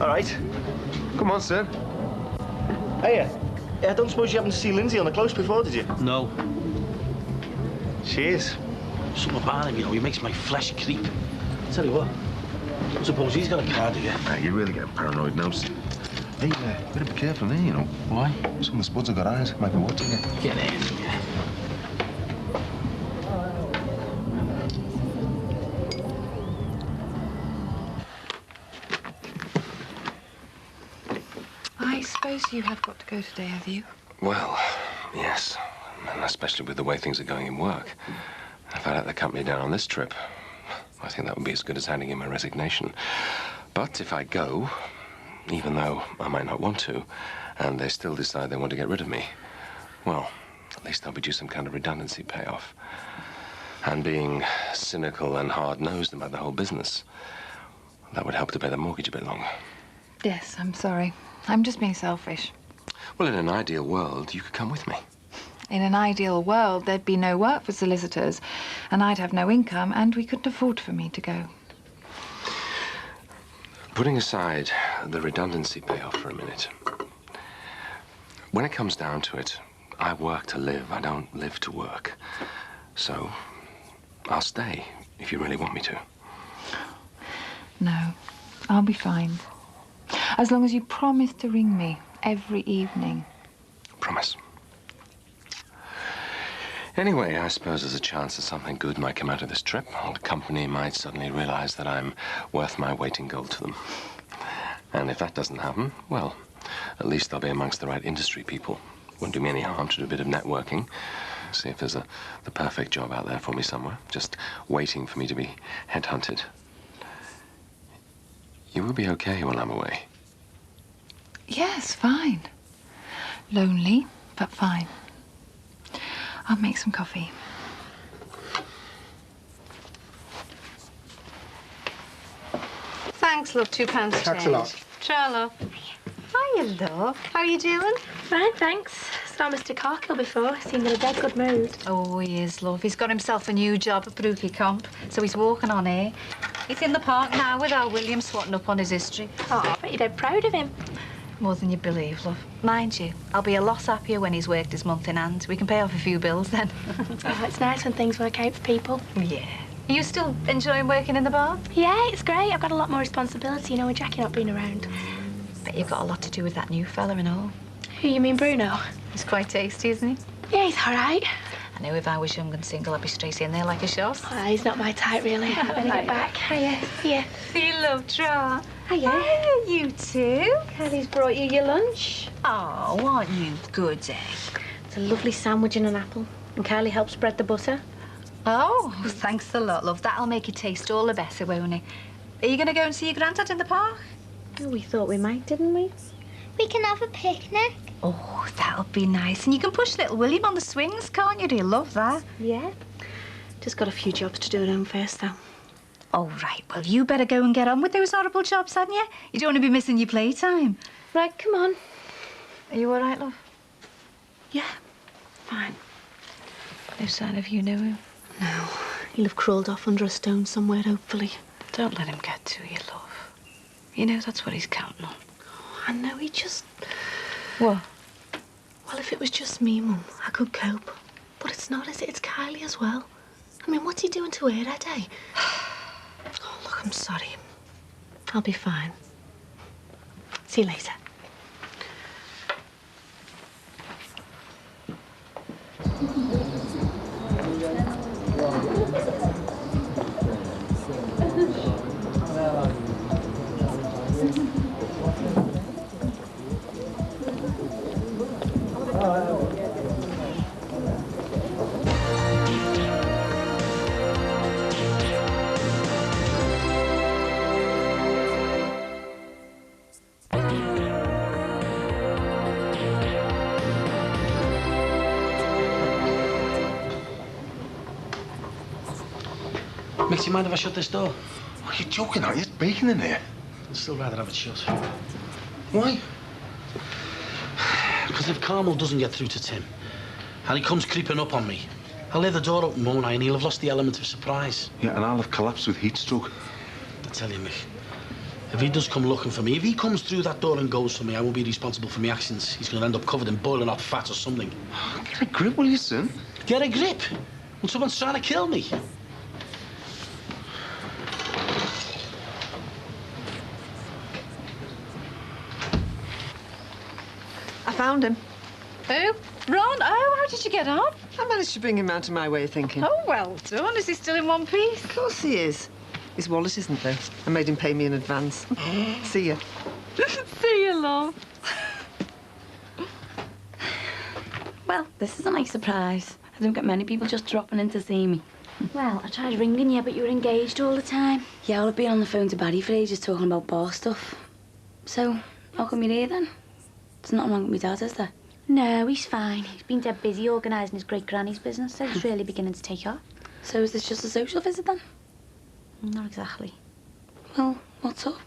All right. Come on, sir. Hey, I don't suppose you happened to see Lindsay on the close before, did you? No. Cheers. Something about him, you know, he makes my flesh creep. Tell you what, I suppose he's got a card here. You're really getting paranoid now. Hey, better be careful there, you know. Why? Some of the spuds have got eyes. Might be watching you. Get in. I suppose you have got to go today, have you? Well, Yes, and especially with the way things are going in work. If I let the company down on this trip, I think that would be as good as handing in my resignation. But if I go, even though I might not want to, and they still decide they want to get rid of me, well, at least I'll be due some kind of redundancy payoff. And being cynical and hard-nosed about the whole business, that would help to pay the mortgage a bit longer. Yes, I'm sorry. I'm just being selfish. Well, in an ideal world, you could come with me. In an ideal world, there'd be no work for solicitors, and I'd have no income, and we couldn't afford for me to go. Putting aside the redundancy payoff for a minute, when it comes down to it, I work to live. I don't live to work. So, I'll stay if you really want me to. No, I'll be fine. As long as you promise to ring me every evening. Promise. Anyway, I suppose there's a chance that something good might come out of this trip. The company might suddenly realize that I'm worth my weight in gold to them. And if that doesn't happen, well, at least I'll be amongst the right industry people. Wouldn't do me any harm to do a bit of networking. See if there's the perfect job out there for me somewhere, just waiting for me to be headhunted. You will be okay while I'm away. Yes, fine. Lonely, but fine. I'll make some coffee. Thanks, love. £2 change. Thanks a lot. Try, love. Hiya, love. How are you doing? Fine, thanks. Saw Mr. Carkill before. Seemed in a dead good mood. Oh, he is, love. He's got himself a new job at Brookie Comp, so he's walking on air. He's in the park now with our William swatting up on his history. Oh, I bet you're dead proud of him. More than you believe, love. Mind you, I'll be a lot happier when he's worked his month in hand. We can pay off a few bills then. Oh, it's nice when things work out for people. Yeah. Are you still enjoying working in the bar? Yeah, it's great. I've got a lot more responsibility, you know, with Jackie not being around. Bet you've got a lot to do with that new fella and all. Who, you mean Bruno? He's quite tasty, isn't he? Yeah, he's all right. I know if I was young and single, I'd be straight in there like a shot. Oh, he's not my type, really. I better get back. Hiya. Yeah. You love Tra. Hiya. Hiya, you two. Kelly's brought you your lunch. Oh, aren't you good, eh? It's a lovely sandwich and an apple. And Kylie helped spread the butter. Oh, thanks a lot, love. That'll make it taste all the better, won't it? Are you going to go and see your granddad in the park? Oh, we thought we might, didn't we? We can have a picnic. Oh, that'll be nice. And you can push little William on the swings, can't you? He'll love that. Yeah. Just got a few jobs to do at home first, though. Oh, right. Well, you better go and get on with those horrible jobs, hadn't you? You don't want to be missing your playtime. Right, come on. Are you all right, love? Yeah, fine. No sign of you, no? No. He'll have crawled off under a stone somewhere, hopefully. Don't let him get to you, love. You know that's what he's counting on. Oh, I know, he just... What? Well, if it was just me, Mum, I could cope. But it's not, is it? It's Kylie as well. I mean, what's he doing to her, eh? Oh, look, I'm sorry. I'll be fine. See you later. Mick, do you mind if I shut this door? Oh, you're joking, aren't you? It's baking in here. I'd still rather have it shut. Why? Because if Carmel doesn't get through to Tim, and he comes creeping up on me, I'll leave the door open, won't I? And he'll have lost the element of surprise. Yeah, and I'll have collapsed with heat stroke. I tell you, Mick, if he does come looking for me, if he comes through that door and goes for me, I won't be responsible for my actions. He's going to end up covered in boiling hot fat or something. Get a grip, will you, son? Get a grip? When someone's trying to kill me. I found him. Who? Ron? Oh, how did you get on? I managed to bring him out of my way of thinking. Oh, well done. Is he still in one piece? Of course he is. His wallet isn't, though. I made him pay me in advance. See ya. See you, love. Well, this is a nice surprise. I don't get many people just dropping in to see me. Well, I tried ringing you, but you were engaged all the time. Yeah, well, I've been on the phone to Barry for ages talking about bar stuff. So, how come you're here then? There's nothing wrong with my dad, is there? No, he's fine. He's been dead busy organising his great-granny's business, so it's really beginning to take off. So is this just a social visit then? Not exactly. Well, what's up?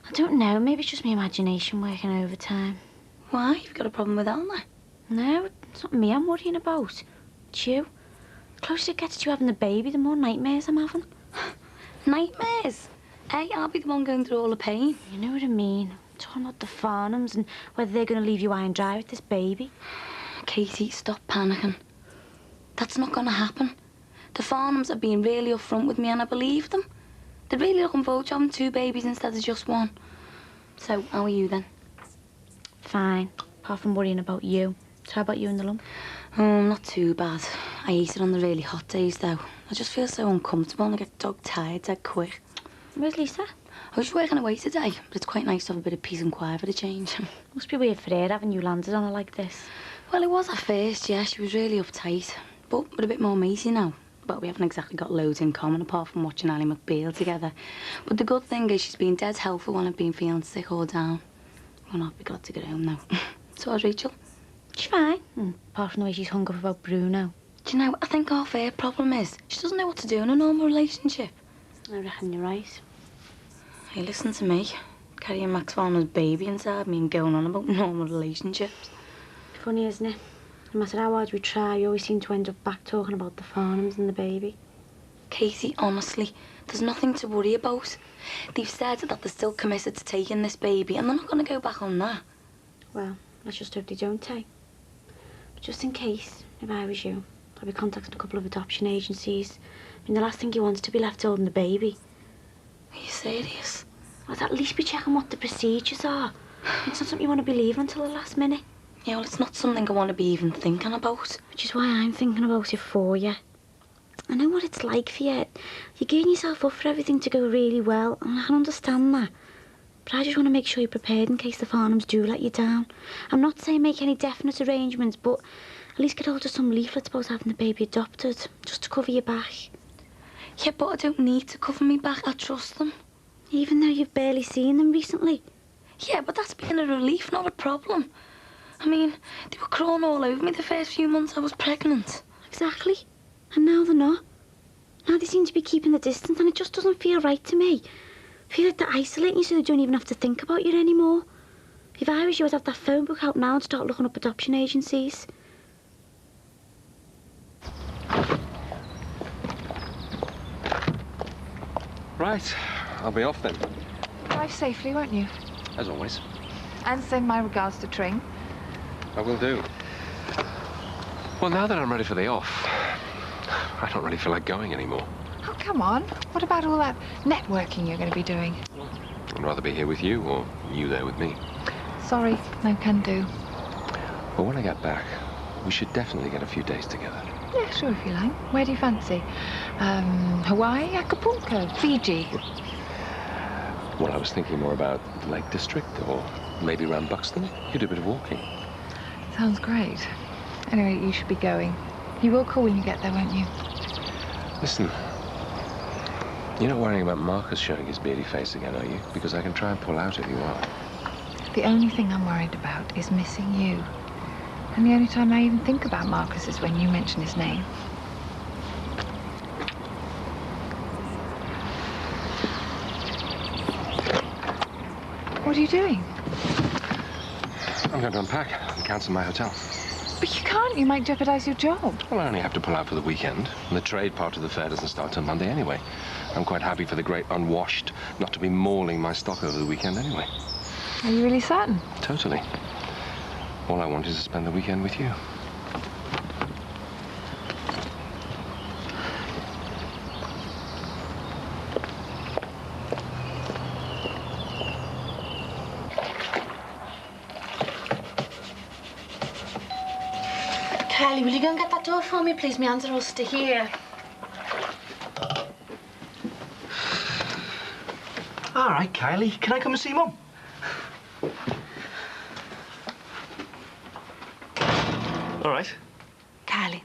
I don't know. Maybe it's just my imagination working overtime. Why? You've got a problem with Eleanor? No, it's not me I'm worrying about. It's you. The closer it gets to you having the baby, the more nightmares I'm having. Nightmares? Hey, I'll be the one going through all the pain. You know what I mean. I'm talking about the Farnhams and whether they're going to leave you high and dry with this baby. Katie, stop panicking. That's not going to happen. The Farnhams are being really upfront with me and I believe them. They're really looking forward to having 2 babies instead of just 1. So, how are you then? Fine, apart from worrying about you. So how about you and the lump? Oh, not too bad. I eat it on the really hot days, though. I just feel so uncomfortable and I get dog-tired dead quick. Where's Lisa? I was working away today, but it's quite nice to have a bit of peace and quiet for a change. Must be weird for her having you landed on her like this. Well, it was at first, yeah. She was really uptight. But we're a bit more matey now. Well, we haven't exactly got loads in common apart from watching Ally McBeal together. But the good thing is she's been dead helpful when I've been feeling sick or down. Well, I'll be glad to get home now. So how's Rachel? She's fine. Apart from the way she's hung up about Bruno. Do you know, I think half her problem is she doesn't know what to do in a normal relationship. I reckon you're right. Hey, listen to me. Carrying Max Farmer's baby inside me and going on about normal relationships. Funny, isn't it? No matter how hard we try, we always seem to end up back talking about the Farnhams and the baby. Katie, honestly, there's nothing to worry about. They've said that they're still committed to taking this baby and they're not going to go back on that. Well, let's just hope they don't, eh? But just in case, if I was you, I'd be contacting a couple of adoption agencies. I mean, the last thing you want is to be left holding the baby. Are you serious? I'd at least be checking what the procedures are. It's not something you want to be leaving until the last minute. Yeah, well, it's not something I want to be even thinking about. Which is why I'm thinking about it for you. I know what it's like for you. You're gearing yourself up for everything to go really well, and I can understand that. But I just want to make sure you're prepared in case the Farnhams do let you down. I'm not saying make any definite arrangements, but at least get hold of some leaflets about having the baby adopted, just to cover your back. Yeah, but I don't need to cover me back. I trust them. Even though you've barely seen them recently? Yeah, but that's been a relief, not a problem. I mean, they were crawling all over me the first few months I was pregnant. Exactly. And now they're not. Now they seem to be keeping the distance, and it just doesn't feel right to me. I feel like they're isolating you so they don't even have to think about you anymore. If I was you, I'd have that phone book out now and start looking up adoption agencies. Right, I'll be off then. Drive safely, won't you? As always. And send my regards to Tring. I will do. Well, now that I'm ready for the off, I don't really feel like going anymore. Oh, come on. What about all that networking you're going to be doing? I'd rather be here with you or you there with me. Sorry, no can do. But when I get back, we should definitely get a few days together. Yeah, sure, if you like. Where do you fancy? Hawaii, Acapulco, Fiji? Well, I was thinking more about the Lake District or maybe around Buxton. You do a bit of walking. Sounds great. Anyway, you should be going. You will call when you get there, won't you? Listen, you're not worrying about Marcus showing his beardy face again, are you? Because I can try and pull out if you are. The only thing I'm worried about is missing you. And the only time I even think about Marcus is when you mention his name. What are you doing? I'm going to unpack and cancel my hotel. But you can't. You might jeopardize your job. Well, I only have to pull out for the weekend. And the trade part of the fair doesn't start till Monday anyway. I'm quite happy for the great unwashed not to be mauling my stock over the weekend anyway. Are you really certain? Totally. All I want is to spend the weekend with you. Kelly, will you go and get that door for me, please? My hands are all sticky here. All right, Kylie. Can I come and see Mum? All right. Kylie,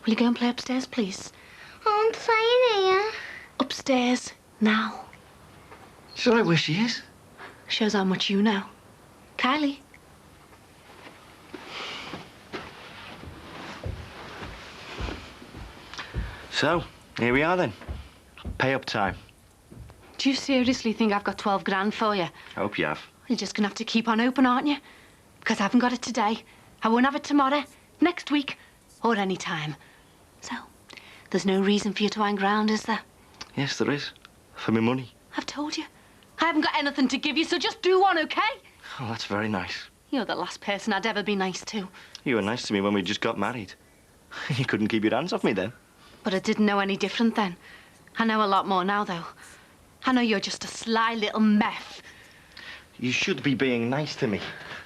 will you go and play upstairs, please? Oh, I'm playing here. Upstairs, now. Is that right where she is? Shows how much you know. Kylie. So, here we are then. Pay up time. Do you seriously think I've got 12 grand for you? I hope you have. You're just gonna have to keep on open, aren't you? Because I haven't got it today. I won't have it tomorrow, next week, or any time. So, there's no reason for you to hang around, is there? Yes, there is. For me money. I've told you. I haven't got anything to give you, so just do one, OK? Oh, that's very nice. You're the last person I'd ever be nice to. You were nice to me when we just got married. You couldn't keep your hands off me then. But I didn't know any different then. I know a lot more now, though. I know you're just a sly little meth. You should be being nice to me,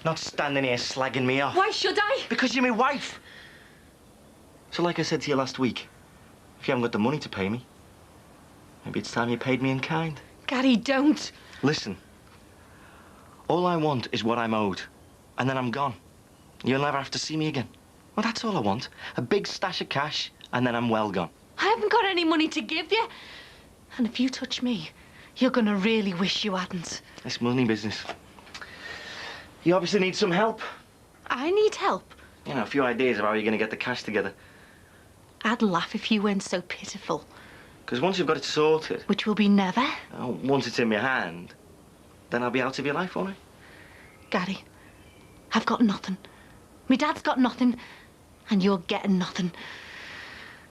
not standing here slagging me off. Why should I? Because you're my wife. So like I said to you last week, if you haven't got the money to pay me, maybe it's time you paid me in kind. Gary, don't. Listen, all I want is what I'm owed, and then I'm gone. You'll never have to see me again. Well, that's all I want. A big stash of cash, and then I'm well gone. I haven't got any money to give you. And if you touch me, you're gonna really wish you hadn't. It's money business. You obviously need some help. I need help. You know, a few ideas of how you're going to get the cash together. I'd laugh if you weren't so pitiful. Because once you've got it sorted... Which will be never. Once it's in my hand, then I'll be out of your life, won't I? Gary, I've got nothing. My dad's got nothing, and you're getting nothing.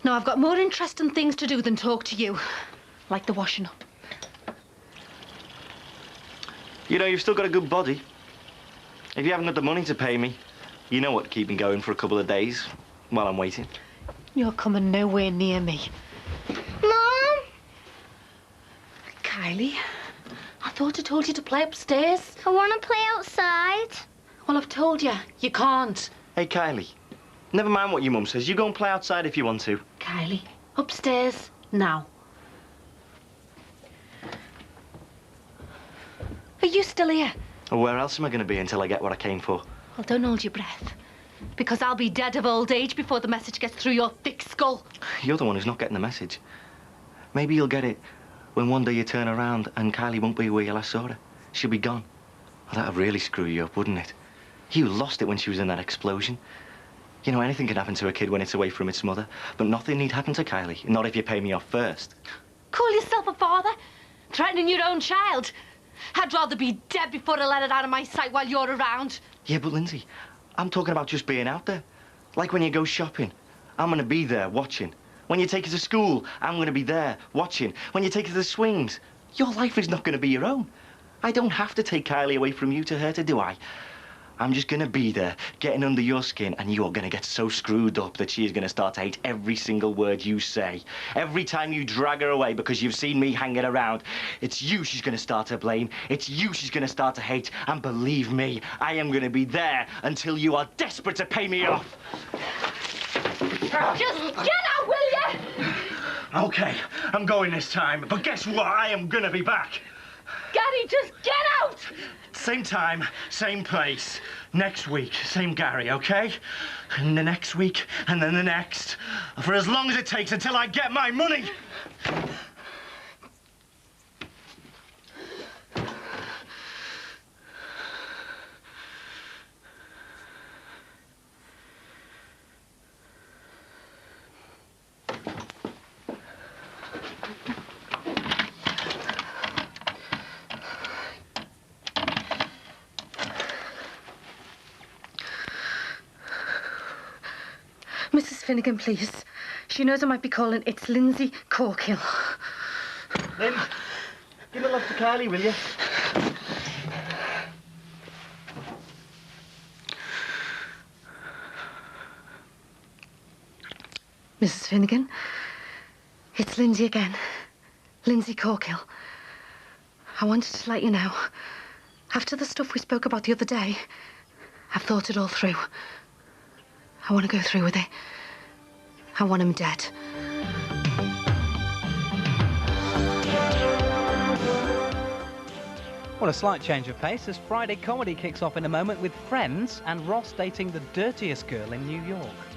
No, I've got more interesting things to do than talk to you. Like the washing up. You know, you've still got a good body. If you haven't got the money to pay me, you know what to keep me going for a couple of days while I'm waiting. You're coming nowhere near me. Mom? Kylie, I thought I told you to play upstairs. I want to play outside. Well, I've told you. You can't. Hey, Kylie, never mind what your mum says. You go and play outside if you want to. Kylie, upstairs, now. Are you still here? Well, where else am I going to be until I get what I came for? Well, don't hold your breath. Because I'll be dead of old age before the message gets through your thick skull. You're the one who's not getting the message. Maybe you'll get it when one day you turn around and Kylie won't be where you last saw her. She'll be gone. Well, that'd really screw you up, wouldn't it? You lost it when she was in that explosion. You know, anything can happen to a kid when it's away from its mother, but nothing need happen to Kylie. Not if you pay me off first. Call yourself a father? Threatening your own child? I'd rather be dead before I let it out of my sight while you're around. Yeah, but Lindsay, I'm talking about just being out there. Like when you go shopping, I'm going to be there watching. When you take her to school, I'm going to be there watching. When you take her to the swings, your life is not going to be your own. I don't have to take Kylie away from you to hurt her, do I? I'm just going to be there, getting under your skin, and you're going to get so screwed up that she's going to start to hate every single word you say. Every time you drag her away because you've seen me hanging around, it's you she's going to start to blame. It's you she's going to start to hate. And believe me, I am going to be there until you are desperate to pay me off. Just get out, will you? Okay, I'm going this time. But guess what? I am going to be back. Gary, just get out! Same time, same place. Next week, same Gary, okay? And the next week, and then the next. For as long as it takes until I get my money. Mrs. Finnegan, please. She knows I might be calling. It's Lindsay Corkill. Lynn, give a love to Kylie, will you? Mrs. Finnegan, it's Lindsay again. Lindsay Corkill. I wanted to let you know, after the stuff we spoke about the other day, I've thought it all through. I want to go through with it. I want him dead. Well, a slight change of pace as Friday comedy kicks off in a moment with Friends and Ross dating the dirtiest girl in New York.